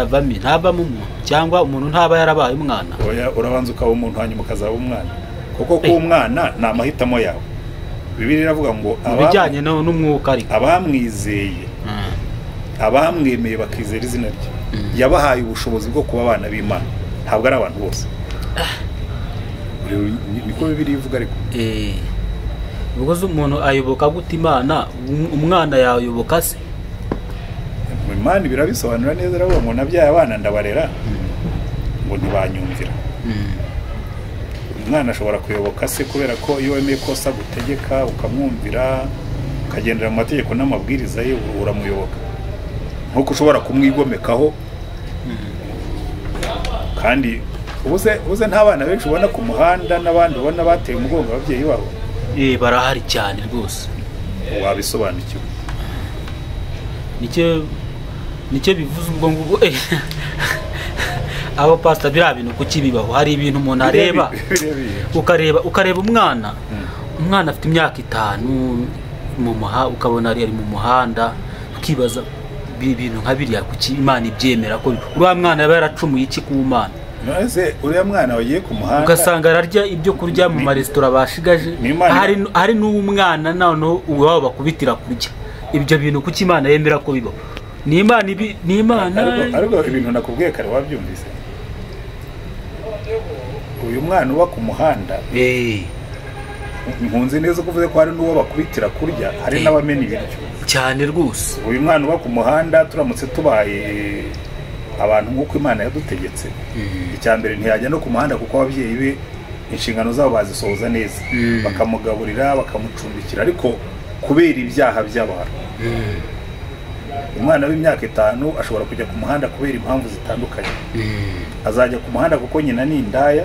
avamo ntabamo umuntu, cyangwa umuntu ntaba yarabaye umwana? Oya, urabanza ukaba umuntu hanyuma ukazaba umwana. Kuko kuba umwana ni amahitamo yawe. Bibiliya iravuga ngo ibijyanye n'umwuka ariko abamwizeye, abamwemeye bakizera izina rye, yabahaye ubushobozi bwo kuba abana b'Imana. Ntabwo ari abantu bose. Niko Bibiliya ivuga ariko. Ubwo umuntu ayoboka gute Imana? Umwana yayoboka se? Imana birabisobanura neza, aravuga ngo nabyaye abana ndabarera ngo ntibanyumvira. Umwana ashobora kuyoboka se kubera ko iyo wemeye kosa gutegeka ukamwumvira, ukagendera mu mategeko n'amabwiriza ye, uramuyoboka. Nkuko ushobora kumwigomekaho. Kandi ubuze nta bana benshi ubona ku muhanda n'abandi ubona bateye umugongo ababyeyi babo. Barahari cyane rwose. Wabisobanukiwe. Nicyo bivuze ubwo ngubwo. Abo pastor bira bintu kuki bibaho? Hari ibintu umuntu areba ukareba umwana afite imyaka 5 ukabona ari mu muhanda, ukibaza ibintu nka biriya kuki Imana ibyemera ko uriya mwana yaba yaracumuye iki ku Mana? Nose uriya mwana wagiye ku muhanda ugasanga ararya ibyo kurya mu maresitora bashigaje, hari n'umwana none uwabo bakubitira kurya ibyo bintu kuki Imana yemera ko bibaho? Ni Imana. Ariko ibintu nakubwiye kare wabyumvise. Uyu mwana uba ku muhanda nkunze neza kuvuze ko hari n'uwo bakubitira kurya, hari n'abamena ibiryo cyane rwose. Uyu mwana uba ku muhanda turamutse tubaye abantu nk'uko Imana yadutegetse, icyambere ntiyajya no ku muhanda kuko ababyeyi be inshingano zabo bazisohoza neza, bakamugaburira bakamucumbikira, ariko kubera ibyaha by'abantu umwana w'imyaka 5 ashobora kujya ku muhanda kubera impamvu zitandukanye. Azajya ku muhanda kuko nyina ni indaya,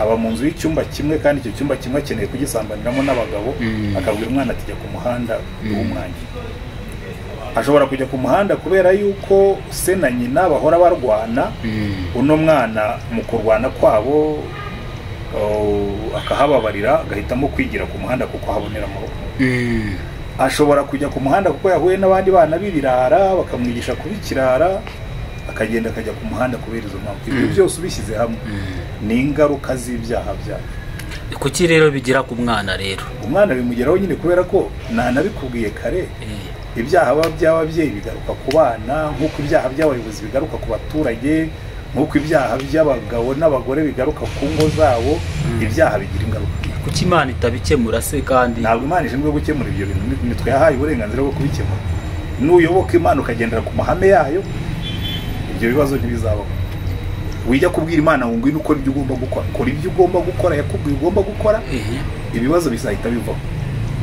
aba mu nzu y'icyumba kimwe, kandi icyo cyumba kimwe akeneye kugisambaniramo n'abagabo, akabwira umwana ati jya ku muhanda w'umwanya. Ashobora kujya ku muhanda kubera yuko se na nyina bahora barwana, uno mwana mu kurwana kwabo akahababarira, agahitamo kwigira ku muhanda kuko habonera amahoro. Ashobora kujya ku muhanda kuko yahuye n'abandi bana b'ibirara bakamwigisha kuba ikirara, akagenda akajya ku muhanda kubera izo mpamvu. Ibyo byose ubishyize hamwe ni ingaruka z'ibyaha byacu. Kuki rero bigira ku mwana rero? Umwana bimugeraho nyine kubera ko nabikubwiye kare, ibyaha by'ababyeyi bigaruka ku bana, nk'uko ibyaha by'abayobozi bigaruka ku baturage, nk'uko ibyaha by'abagabo n'abagore bigaruka ku ngo zabo. Ibyaha bigira ingaruka. Kuki Imana itabikemura se? Kandi ntabwo Imana ishinzwe gukemura ibyo bintu, nitwe yahaye uburenganzira bwo kubikemura. Nuyoboka Imana ukagendera ku mahame yayo, ibyo bibazo ntibizabaho. Wijya kubwira Imana ngo ngwino ukora ibyo ugomba gukora, kora ibyo ugomba gukora, yakubwiye ugomba gukora, ibibazo bizahita bivaho.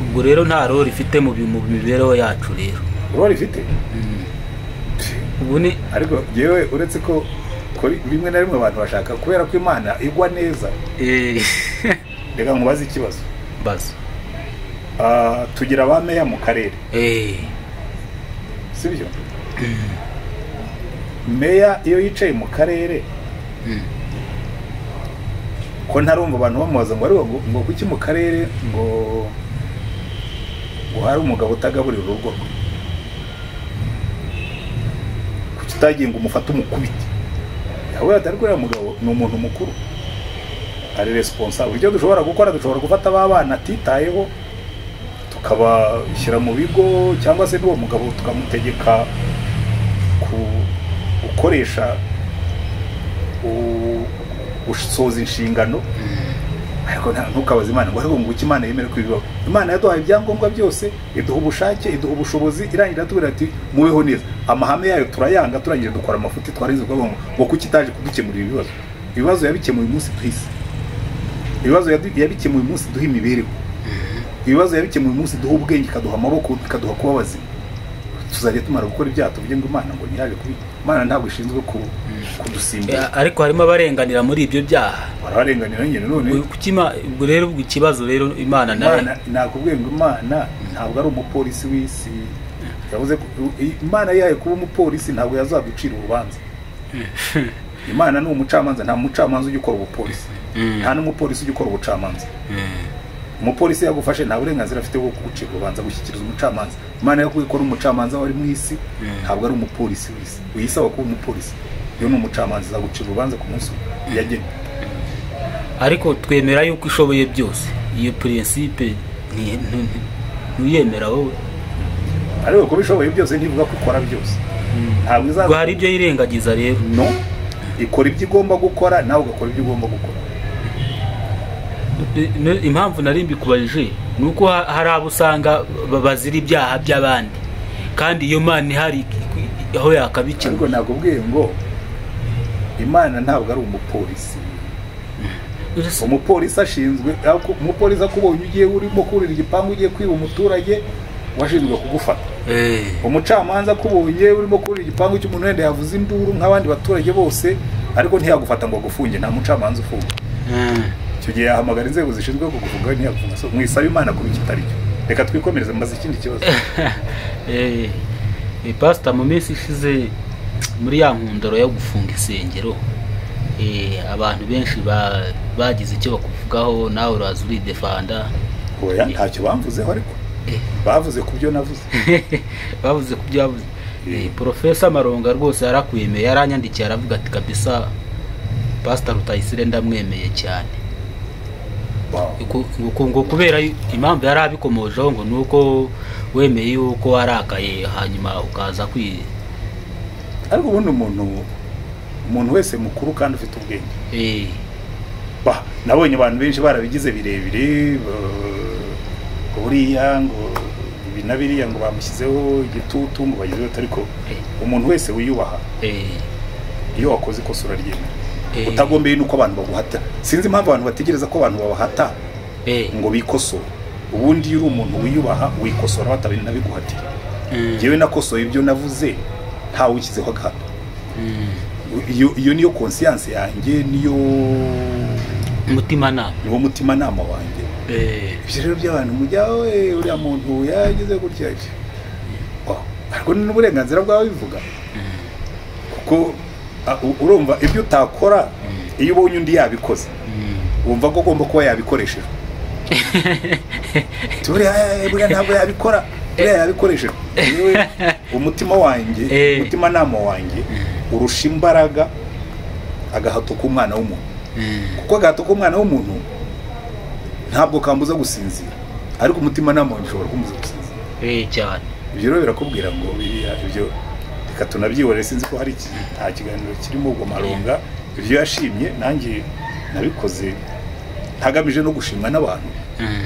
Ubwo rero nta role ifite mu mibereho yacu rero. Role ifite? Ubune ariko yewe uretse ko rimwe na rimwe abantu bashaka kubera ko Imana igwa neza. Reka nkubaze ikibazo. Baza. Tugira abameya mu karere. Sibyo? Meya iyo yicaye mu karere, ko ntarumva abantu bamubaza ngo kuki mu karere ngo hari umugabo utagaburira urugo rwe, kuki utagiye ngo umufate umukubite? Yawe atari ko mugabo ni umuntu mukuru, ari responsable. Ibyo dushobora gukora, dushobora gufata abana atitayeho tukabashyira mu bigo, cyangwa se n'uwo mugabo tukamutegeka gukoresha gusoza inshingano, ariko ntukabaze Imana ngo ariko ngo iki Imana yemere kwibaho. Imana yaduhaye ibyangombwa byose, iduha ubushake, iduha ubushobozi, irangira tubira ati mubeho neza. Amahame yayo turayanga, turangira dukora amafuti twarinze kuvuga ngo kuki itaje kudukemurira ibibazo. Ibibazo yabikemuye umunsi twise. Ibibazo yabikemuye umunsi duha imibereho. Ibibazo yabikemuye umunsi duha ubwenge, kaduha amaboko, kaduha kuba bazima. Tuzajya tumara gukora ibyaha tuvuge ngo Imana ngo ntiyaje kubi. Imana ntabwo ishinzwe kudusimbura. Ariko harimo abarenganira muri ibyo byaha. Bararenganira nyine none. Kukima rero ikibazo rero Imana nayo. Nakubwiye ngo Imana ntabwo ari umupolisi w'isi. Yavuze Imana yaye kuba umupolisi ntabwo yazaducira urubanza. Imana ni umucamanza, nta mucamanza ujya ukora ubupolisi. Nta n'umupolisi ujya ukora ubucamanza. Umupolisi yagufashe nta burenganzira afite bwo kugucira urubanza, gushyikiriza umucamanza. Imana yo kubikora umucamanza wari mu isi ntabwo ari umupolisi w'isi. Uyisaba kuba umupolisi yo ni umucamanza azagucira urubanza ku munsi yagennye. Ariko twemera yuko ishoboye byose. Iyo principe ntuyemera wowe. Ariko kuba ishoboye byose ntivuga ko ikora byose. Ntabwo izaza hari ibyo yirengagiza rero. No, ikora ibyo igomba gukora, nawe ugakora ibyo ugomba gukora. Impamvu nari mbikubajije nuko hari abo usanga bazira ibyaha by'abandi kandi iyo Mana ihari aho yakabikira. Ariko nakubwiye ngo Imana ntabwo ari umupolisi. Umupolisi ashinzwe, umupolisi akubonye ugiye urimo kurira igipangu ugiye kwiba umuturage washinzwe kugufata. Umucamanza akubonye urimo kurira igipangu cy'umuntu wenda yavuze induru nk'abandi baturage bose ariko ntiyagufata ngo agufunge, nta mucamanza ufunga. Icyo gihe yahamagara inzego zishinzwe kugufunga ntiyagufunga. So mwisaba Imana kuri kitari cyo. Reka twikomereze maze ikindi kibazo. Pastor, mu minsi ishize muri ya nkundoro yo gufunga isengero, abantu benshi bagize icyo bakuvugaho, nawe uraza uri defanda. Oya, ntacyo bamvuzeho ariko bavuze ku byo navuze. Bavuze ku byo yavuze. Professor Maronga rwose yarakwemeye, yaranyandikiye aravuga ati kabisa Pastor Rutayisire ndamwemeye cyane. Ngo kubera impamvu yari abikomojeho ngo nuko wemeye yuko warakaye hanyuma ukaza ariko ubundi umuntu wese mukuru kandi ufite ubwenge. Nabonye abantu benshi barabigize birebire, buriya ngo ibi na biriya ngo bamushyizeho igitutu ngo bagizeho, ariko umuntu wese wiyubaha iyo wakoze ikosa uraryemera. Utagombeye nuko abantu baguhata. Sinzi impamvu abantu bategereza ko abantu babahata ngo bikosore. Ubundi iyo uri umuntu wiyubaha wikosora batabiri nabiguhatira. Jewe nakosoye ibyo navuze ntawe ukizeho gato. Iyo niyo conscience yanjye, niyo mutima nama. Niwo mutima nama wanjye. Ibyo rero by'abantu mujyawe uriya muntu yagize gutya. Ariko ni n'uburenganzira bwawe bivuga. Kuko urumva ibyo utakora iyo ubonye undi yabikoze wumva ko ugomba kuba yabikoresheje. Buriya ntabwo yabikora, buriya yabikoresheje. Umutima wanjye, umutima nama wanjye urusha imbaraga agahato k'umwana w'umuntu. Kuko agahato k'umwana w'umuntu ntabwo kambuza gusinzira, ariko umutima nama wanjye ushobora kumubuza gusinzira. Cyane. Ibyo rero birakubwira ngo ibyo reka tunabyihorere. Sinzi ko hari nta kiganiro kirimo ubwo Maronga ibyo yashimye, nanjye nabikoze ntagamije no gushimwa n'abantu,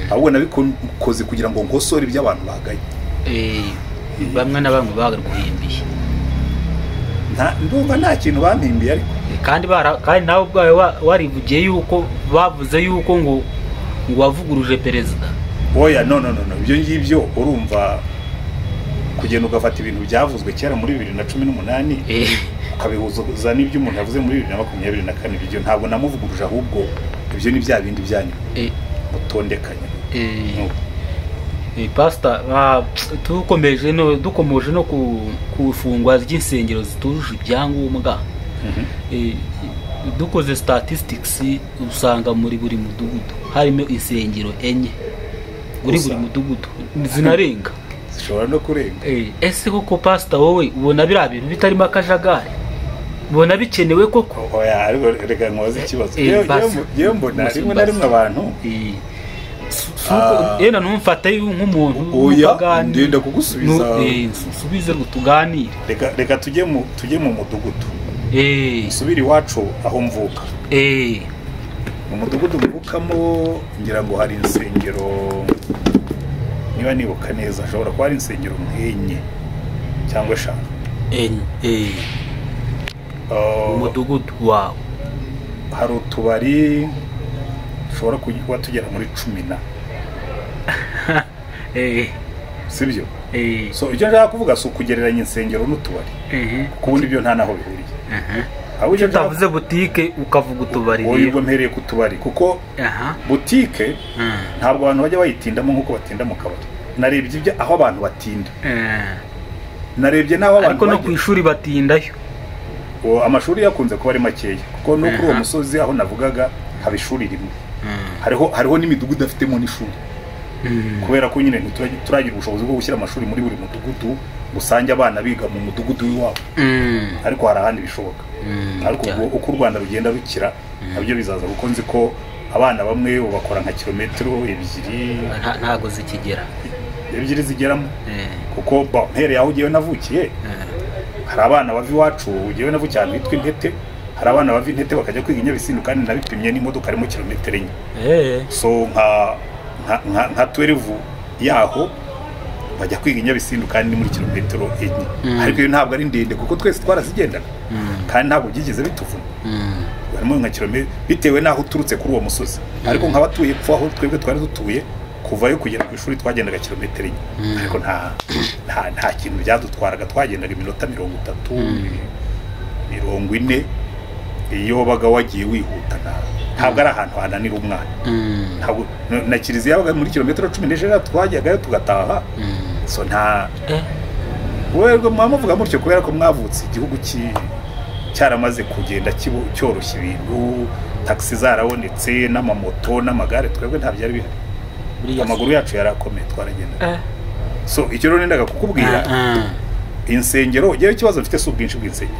ahubwo nabikoze kugira ngo nkosore ibyo abantu bagaye. Bamwe na bamwe bagaguhimbiye. Ndumva nta kintu bampimbiye ariko kandi nawe ubwawe warivugiye yuko bavuze yuko ngo wavuguruje perezida. Oya, no ibyo ngibyo urumva kugenda ugafata ibintu byavuzwe kera muri 2018 ukabihuza n'ibyo umuntu yavuze muri 2024. Ibyo ntabwo namuvuguruje, ahubwo ibyo ni bya bindi byanyu mutondekanya. Pastor, dukomeje no kufungwa ry'insengero zitujuje ibyangombwa. Dukoze statistics usanga muri buri mudugudu harimo insengero enye. Muri buri mudugudu zinarenga. Zishobora no kurenga. Ese koko Pastor wowe ubona bira bintu bitarimo akajagari? Ubona bikenewe koko? Oya, ariko reka nkoze ikibazo. Yewe mbona rimwe na rimwe abantu yena numfata nk'umuntu upagani. Ndenda kugusubiza. Subize gutuganire. Reka tujye mu mudugudu. Subiri iwacu aho mvuka. mu mudugudu mvukamo ngira ngo hari insengero, niba nibuka neza ashobora kuba ari insengero nk'enye cyangwa 5. umudugudu wawe hari utubari dushobora kuba tugera muri 10 sibyo? So icyo nshaka kuvuga si ukugereranya insengero n'utubari, kuko ubundi byo nta naho bihuriye. icyo utavuze butike ukavuga utubari, ubwo mpereye ku tubari, kuko butike ntabwo abantu bajya bayitindamo nk'uko batinda mu kabari. Narebye ibyo aho abantu batinda, narebye n'aho abantu ariko no ku ishuri batindayo. Amashuri yakunze kuba ari makeya, kuko no kuri uwo musozi aho navugaga haba ishuri rimwe, hariho n'imidugudu afitemo n'ishuri, kubera ko nyine turagira ubushobozi bwo gushyira amashuri muri buri mudugudu, usange abana biga mu mudugudu w'iwabo, ariko hari ahandi bishoboka. Ariko uko u Rwanda rugenda rukira nabyo bizaza, kuko nzi ko abana bamwe bakora nka kilometero 2 ntago zikigera 2 zigeramo, kuko mpereye aho ugiye navukiye hari abana bava iwacu, ugiye navukiye ahantu hitwa Intete, hari abana bava Intete bakajya kwiga i Nyabisindu, kandi nabipimye n'imodoka arimo kilometero 4. So nka 12 yaho bajya kwiga i Nyabisindu kandi ni muri kilometero 4. Ariko iyo ntabwo ari ndende, kuko twese twarazigendaga kandi ntabwo byigeze bituvuna. Harimo nka kilometero bitewe n'aho uturutse kuri uwo musozi, ariko nk'abatuye pfo aho twebwe twari dutuye kuvayo kugera ku ishuri twagendaga kilometero 4. Ariko nta kintu byadutwaraga, twagendaga iminota 30 40 iyo wabaga wagiye wihuta. Ntabwo ari ahantu hananira umwana, ntabwo na Kiliziya yabaga muri kilometero 16 twajyagayo tugataha. So wewe mwamuvuga mutyo kubera ko mwavutse igihugu cyaramaze kugenda cyoroshya ibintu, taxi zarabonetse n'amamoto n'amagare, twebwe nta byari bihari, amaguru yacu yarakomeye twaragenda. So icyo rero nendaga kukubwira, insengero ngewe ikibazo mfite si ubwinshi bw'insengero,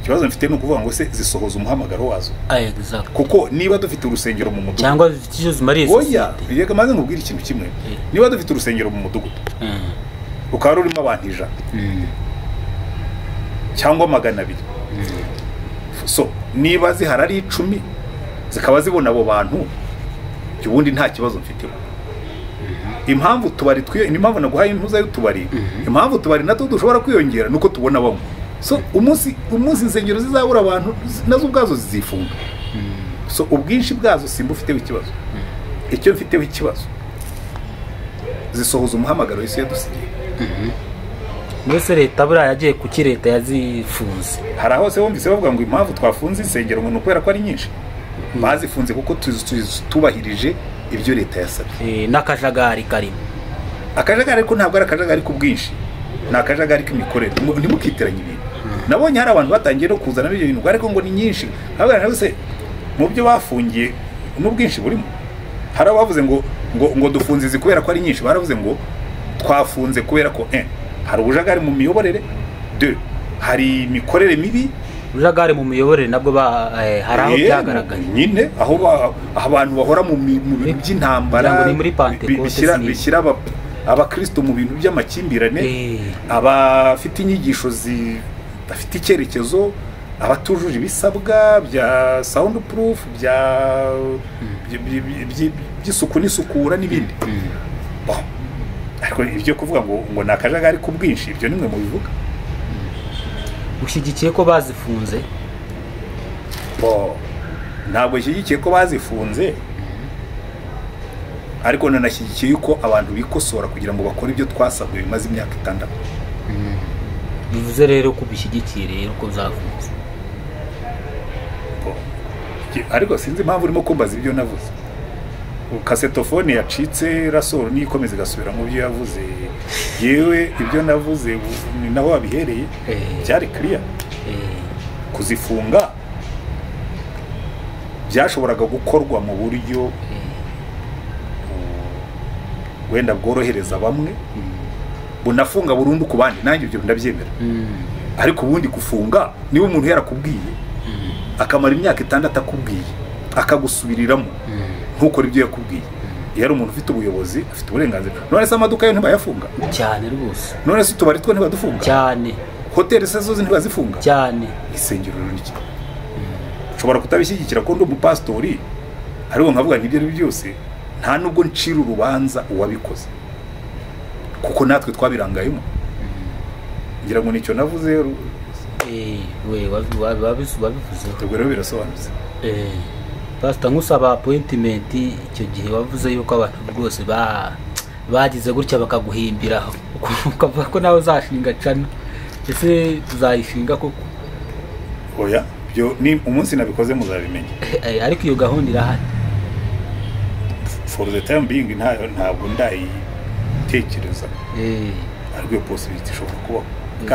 ikibazo mfite ni ukuvuga ngo se zisohoza umuhamagaro wazo. Kuko niba dufite urusengero mu mudugudu cyangwa icyo zimariye society, yega maze nkubwira ikintu kimwe, niba dufite urusengero mu mudugudu ukaba rurimo abantu 100 cyangwa 200, so niba zihari ari 10 zikaba zibona abo bantu, ubundi nta kibazo mfite. Impamvu tubari impamvu naguhaye impuza y'utubari, impamvu tubari nato dushobora kwiyongera nuko tubona bamwe. So umunsi insengero zizabura abantu nazo ubwazo zizifunga. So ubwinshi bwazo simba ufiteho ikibazo, icyo mfiteho ikibazo zisohoza umuhamagaro wese yadusigiye. Mwese leta buriya yagiye kuki leta yazifunze? Hari aho se wumvise bavuga ngo impamvu twafunze insengero ngo nukwera ko ari nyinshi. Bazifunze kuko tubahirije ibyo leta yasabye. N'akajagari karimo. Akajagari ariko ntabwo ari akajagari ku bwinshi, ni akajagari k'imikorere. Ntimukiteranye ibintu. Nabonye hari abantu batangiye no kuzana ibyo bintu, ariko ngo ni nyinshi. Abana bose mu byo bafungiye n'ubwinshi burimo. Hari abavuze ngo dufunze izi kubera ko ari nyinshi, baravuze ngo twafunze kubera ko hari ubujagari mu miyoborere, 2 hari imikorere mibi. Ubujagari mu miyoborere nabwo hari aho byagaragaye nyine, aho abantu bahora mu bintu by'intambara, bishyira abakristo mu bintu by'amakimbirane, abafite inyigisho zidafite icyerekezo, abatujuje ibisabwa bya soundproof, by'isuku n'isukura n'ibindi. Ariko ibyo kuvuga ngo nakajagari ku bwinshi, ibyo nimwe mu bivuga. Ushyigikiye ko bazifunze? Ntabwo ushyigikiye ko bazifunze, ariko nanashyigikiye ko abantu bikosora kugira ngo bakore ibyo twasabwe bimaze imyaka 6. Bivuze rero ko bishyigikiye rero ko zafunze. Ariko sinzi impamvu urimo kumbaza ibyo navuze. Kasetofone yacitse rasoro nikomeza gasubira mu byo yavuze. Yewe ibyo navuze ni naho wabihereye, cyari clear. Kuzifunga byashoboraga gukorwa mu buryo wenda bworohereza bamwe, bunafunga burundu ku bandi, nanjye ibyo ndabyemera. Ariko ubundi gufunga niba umuntu yarakubwiye akamara imyaka 6 akubwiye akagusubiriramo ntukore ibyo yakubwiye, yari umuntu ufite ubuyobozi, afite uburenganzira. None se amaduka yo ntibayafunga cyane rwose? None se tubari two ntibadufunga cyane? Hoteli se zo ntibazifunga cyane? Isengero n'iki nshobora kutabishyigikira ko ndi umupasitori ariko nkavuga ngo ibyo ari byo byose nta nubwo ncira urubanza uwabikoze kuko natwe twabirangayemo ngira ngo nicyo navuze we wabivuzeho ubwo rero birasobanutse pastor nkusaba appointment icyo gihe wavuze yuko abantu rwose bagize gutya bakaguhimbiraho ukavuga ko nawe uzashinga cana ese tuzayishinga koko oya byo ni umunsi nabikoze muzabimenya ariko iyo gahunda irahari for the time being ntabwo ndayitekereza ariko iyo possibility ishobora kubaho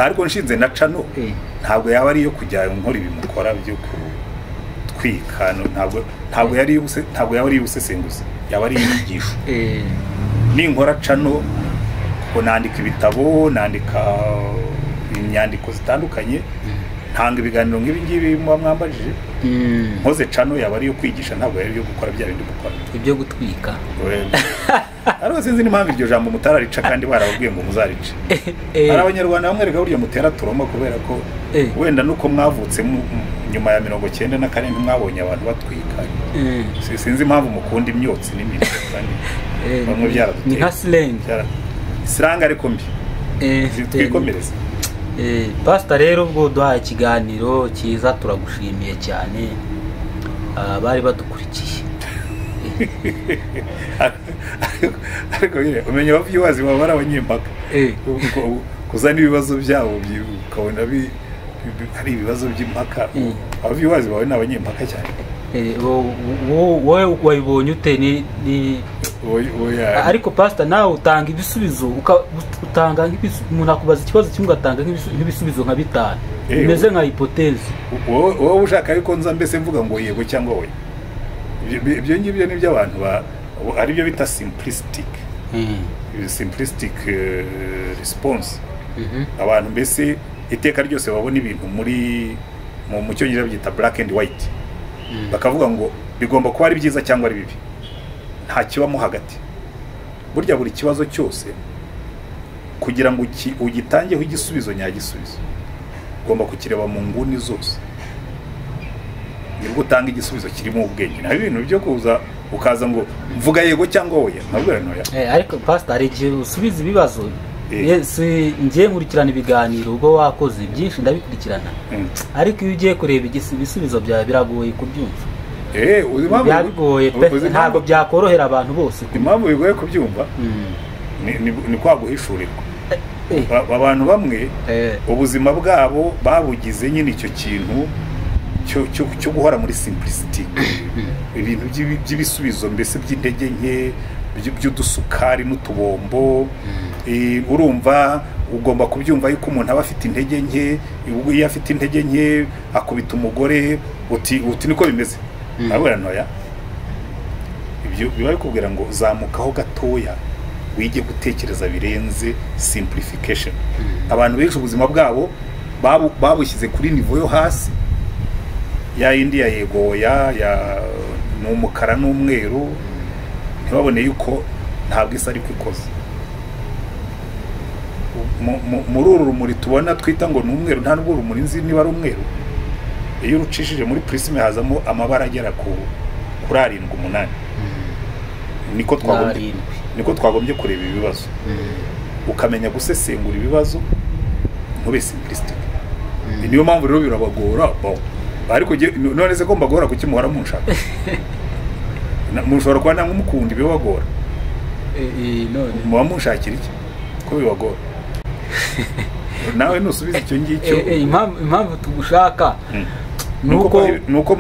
ariko nshinze na cano ntabwo yaba ari iyo kujya nkora ibimukora byo kutwika ntabwo yaba ari ubusesenguzi yaba ari inyigisho ninkora cano kuko nandika ibitabo nandika inyandiko zitandukanye ntanga ibiganiro nk'ibi ngibi muba mwambajije nkoze cano yaba ari iyo kwigisha ntabwo yari iyo gukora bya bindi gukora ibyo gutwika ariko sinzi n'impamvu iryo jambo mutararica kandi barababwiye ngo muzarice hari abanyarwanda bamwe reka burya mutera turoma kubera ko wenda nuko mwavutse nyuma ya 1994 ntimwabonye abantu batwika sinzi impamvu mukunda imyotsi n'imiti kandi bamwe byaraduteye ni nka slang ariko mbi twikomereza pastor rero ubwo duhaye ikiganiro cyiza turagushimiye cyane bari badukurikiye ariko umenya abaviewers baba ari abanyempaka kuzana ibibazo byabo ukabona hari ibibazo by'impaka abaviewers bawe ni abanyempaka cyane wowe wabibonye ute ni ariko pastor nawe utanga ibisubizo utanga umuntu akubaza ikibazo kimwe ugatanga nk'ibisubizo nka 5 bimeze nka hypothèse wowe ushaka ariko nza mbese mvuga ngo yego cyangwa we ibyo ngibyo ni by'abantu ari byo bita simplistic response abantu mbese iteka ryose babona ibintu mu cyongereza byita black and white bakavuga ngo bigomba kuba ari byiza cyangwa ari bibi nta kibamo hagati burya buri kibazo cyose kugira ngo ugitangeho igisubizo nyagisubizo ugomba kukireba mu nguni zose nibwo utanga igisubizo kirimo ubwenge nta ibintu byo kuza ukaza ngo mvuga yego cyangwa oya nabwira noya ariko pastor ari igihe usubiza ibibazo ngiye nkurikirana ibiganiro ubwo wakoze byinshi ndabikurikirana ariko iyo ugiye kureba ibisubizo byawe biragoye kubyumva byabigoye ntabwo byakorohera abantu bose impamvu bigoye kubyumva ni kwaguhishurirwa abantu bamwe ubuzima bwabo babugize nyine icyo kintu cyo guhora muri simplicity ibintu by'ibisubizo mbese by'intege nke by'udusukari n'utubombo urumva ugomba kubyumva yuko umuntu aba afite intege nke iyo afite intege nke akubita umugore uti niko bimeze abura ntoya ibyo biba bikubwira ngo zamukaho gatoya wige gutekereza birenze simplification abantu benshi ubuzima bwabo babushyize kuri nivo yo hasi ya indi ya yegoya ya n'umukara n'umweru ntibabone yuko ntabwo isa ariko ikoze muri uru rumuri tubona twita ngo ni umweru nta nubwo urumuri nzi niba ari umweru iyo urucishije muri prisme hazamo amabara agera kuri 7-8 niko twagombye kureba ibibazo ukamenya gusesengura ibibazo ntube simplistic niyo mpamvu rero birabagora ariko none se ko mbagora kuki muhora munshaka mushobora kuba namwe mukunda ibibagora none muba munshakira iki ko bibagora nawe nusubiza icyo ngicyo impamvu tugushaka nuko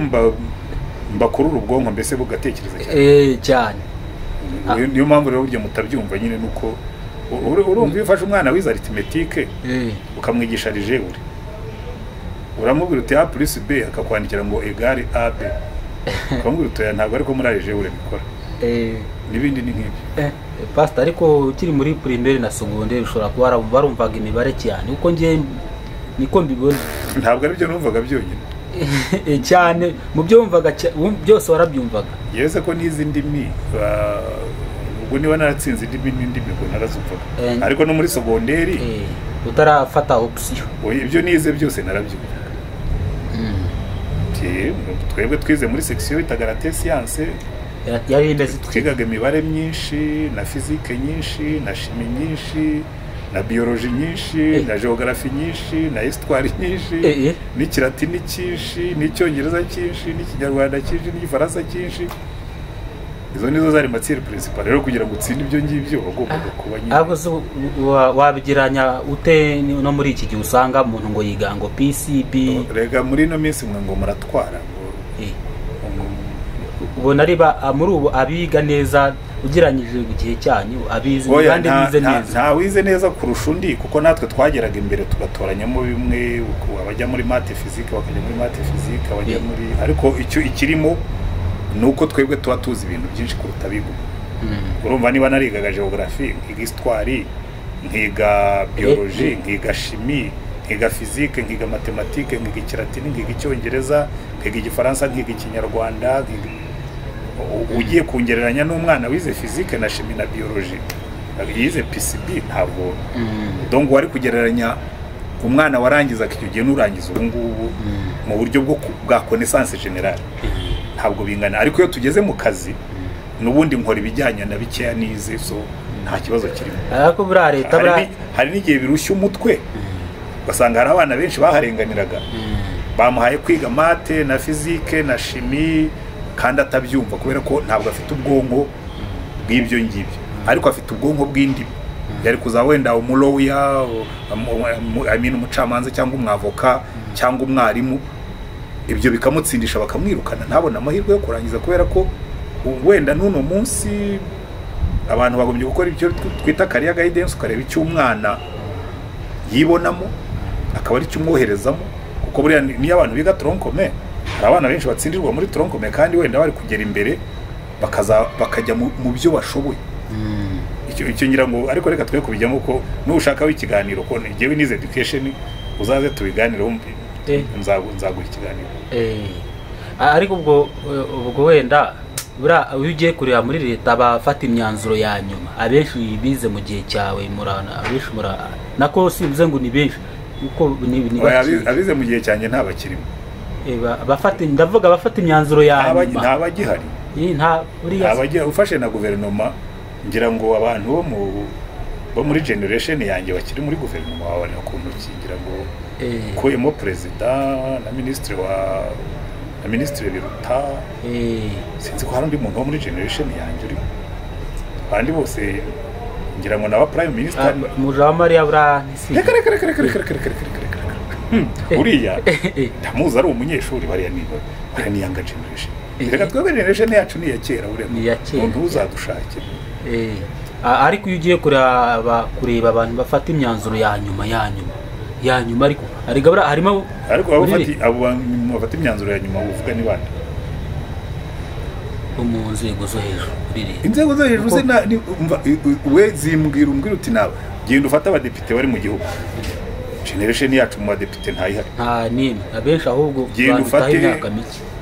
mbakurura ubwonko mbese bugatekereza cyane niyo mpamvu rero burya mutabyumva nyine nuko urumva iyo ufashe umwana wize arithmetique ukamwigisha algebra uramubwira uti a plus b akakwandikira ngo egare ab ukamubwira uti ntabwo ariko muri algebra bikora n'ibindi ni nk'ibyo pastor ariko ukiri muri primaire na secondaire ushobora kuba barumvaga imibare cyane uko ngiye niko mbibona ntabwo ari byo numvaga byonyine cyane mu byo wumvaga byose warabyumvaga yeze ko n'izi ndimi ubwo niba naratsinze indimi n'indimi ngo narazumvaga ariko no muri secondaire utarafata option ibyo nize byose narabyumva twebwe twize muri section bitaga rate science, yari imeze twigaga imibare myinshi na physique nyinshi na chimie nyinshi na biologie nyinshi na geography nyinshi na histoire nyinshi n'ikilatini cyinshi n'icyongereza cyinshi n'ikinyarwanda cyinshi n'igifaransa cyinshi. Izo nizo zari matière principale. Rero kugira ngo utsinde ibyo ngibyo bagombaga kuba nyine. Ahubwo wabigiranya ute no muri iki gihe usanga umuntu ngo yiga ngo PCB. Rega muri no minsi ngo muratwara ngo ubona riba muri ubu abiga neza ugiranyije igihe cyanyu abizi kandi bize neza. Nta wize neza kurusha undi kuko natwe twageraga imbere tugatoranyamo bimwe, abajya muri math physique bakajya muri math physique, abajya muri, ariko icyo ikirimo nuko twebwe tuba tuzi ibintu byinshi kuruta bigo. Urumva niba narigaga geography, nkiga histoire, nkiga biologie, nkiga chimie, nkiga physique, nkiga mathématique, nkiga ikilatini, nkiga icyongereza, nkiga igifaransa, nkiga ikinyarwanda, ugiye kungereranya n'umwana wize physique na chimie na biologie yize PCB ntabwo donc wari kugereranya umwana warangiza icyo gihe n'urangiza ubu ngubu mu buryo bwa connaissance générale ntabwo bingana. Ariko iyo tugeze mu kazi n'ubundi nkora ibijyanye na bikeya nize, so nta kibazo kirimo. Ariko bura leta hari n'igihe birushya umutwe basanga hari abana benshi baharenganiraga bamuhaye kwiga mate na physique na chimie kandi atabyumva kubera ko ntabwo afite ubwonko bw'ibyo ngibyo, ariko afite ubwonko bw'indimi. Yari kuza wenda umuloya, umucamanza cyangwa umwavoka cyangwa umwarimu, ibyo bikamutsindisha bakamwirukana ntabona amahirwe yo kurangiza kubera ko wenda n'uno munsi abantu bagombye gukora ibyo twita career guidance, ukareba icyo umwana yibonamo akaba ari cyo umwoherezamo, kuko buriya niyo abantu biga tronc commun hari abana benshi batsindirwa muri tronc commun kandi wenda bari kugera imbere bakajya mu byo bashoboye. Icyo ngira ngo ariko reka twe kubijyamo ko n'ushaka w'ikiganiro ko ngewe nize education uzaze tubiganireho nzaguha ikiganiro. Ariko ubwo wenda bura ugiye kureba muri leta bafata imyanzuro ya nyuma abenshi bize mu gihe cyawe murana abenshi nako simvuze ngo ni benshi uko ni abize mu gihe cyanjye nta bakirimo. Ndavuga bafata imyanzuro ya nyuma nta bagihari. Nta buriya ufashe na guverinoma ngira ngo abantu bo muri generation yanjye bakiri muri guverinoma babone ukuntu kingira ngo kuyemo president na ministre biruta sinzi ko hari undi muntu wo muri generation yanjye uri bandi bose ngira ngo na prime minister Mujawamariya bra uriya ndamuzi ari umunyeshuri bariya ni younger generation. Reka twebwe generation yacu ni ya kera uriya umuntu uzadushakira. Ariko iyo ugiye kureba abantu bafata imyanzuro ya nyuma ariko harimo abo bafata imyanzuro ya nyuma uvuga ni bande mu nzego zo hejuru inzego zo hejuru we zimbwira uti nawe genda ufata abadepite bari mu gihugu. Generation yacu mu badepite ntayihari nta nimwe abenshi ahubwo genda ufate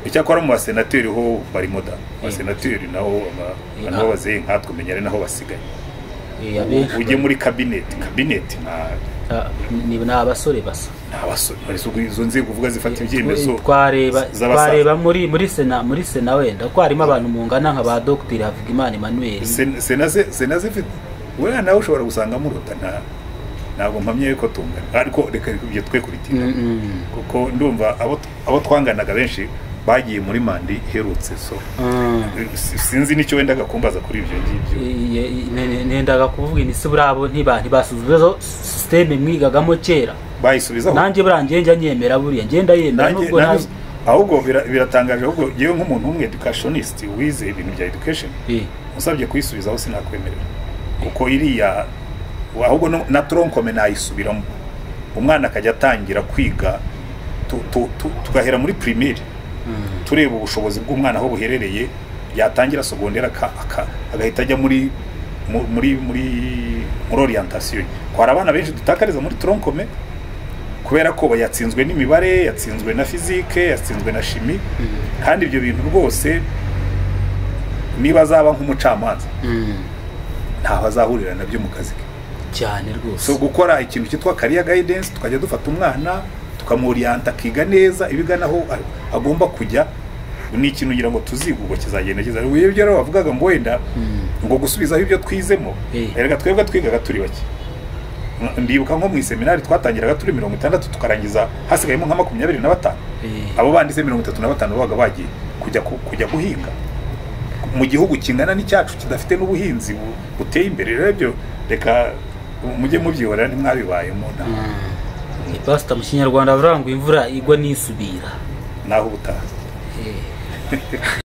icyakora mu basenateri ho barimo da abasenateri naho abantu bazeye nkatwe menyare naho basigaye. Ujye muri cabinet ni abasore basa izo nzego uvuga zifata ibyemezo twareba muri sena wenda ko harimo abantu mungana nka ba Dr Havugimana Emmanuel. Sena zifite wenda nawe ushobora gusanga muruta ntabwo mpamye ko tungana, ariko reka ibyo twe kubitinda kuko ndumva abo twanganaga benshi bagiye muri mandi herutse, so sinzi nicyo wenda gakumbaza kuri ibyo ngibyo. Nendaga kuvuga ni se burabo ntibasubiza systeme mwigagamo kera bayisubizaho. Nanjye burangiye njya nyemera buriya ngenda yemera nubwo ahubwo biratangaje, ahubwo yewe nk'umuntu w'umwe educationist wize ibintu bya education usabye kuyisubizaho sinakwemerera kuko iriya ahubwo na tronc commun nayisubiramo umwana akajya atangira kwiga tugahera muri primaire tureba ubushobozi bw'umwana aho buherereye, yatangira secondaire agahita ajya muri orientation. Kwa abana benshi dutakariza muri tronc commun kubera ko yatsinzwe n'imibare, yatsinzwe na physique, yatsinzwe na chimie, kandi ibyo bintu rwose niba azaba nk'umucamanza ntaho azahurira nabyo mu kazi cyane rwose. So gukora ikintu cyitwa career guidance tukajya dufata umwana tukamuriyanta akiga neza ibiganaho agomba kujya. Ni ikintu ngira ngo tuzigurwa kizagenda kiza. Ubu ibyo rero bavugaga ngo wenda ngo gusubizaho ibyo twizemo, erega twebwe twigaga turi bake. Ndibuka nko mu seminari twatangiraga turi 60 tukarangiza hasigayemo nka 25. Abo banditse 35 babaga bagiye kujya guhinga mu gihugu kingana n'icyacu kidafite n'ubuhinzi buteye imbere. Rero byo reka mujye mubyihorera ntimwabibaye mu nta. Ni pastor mu Kinyarwanda avuga ngo imvura igwa nisubira naho ubutaha.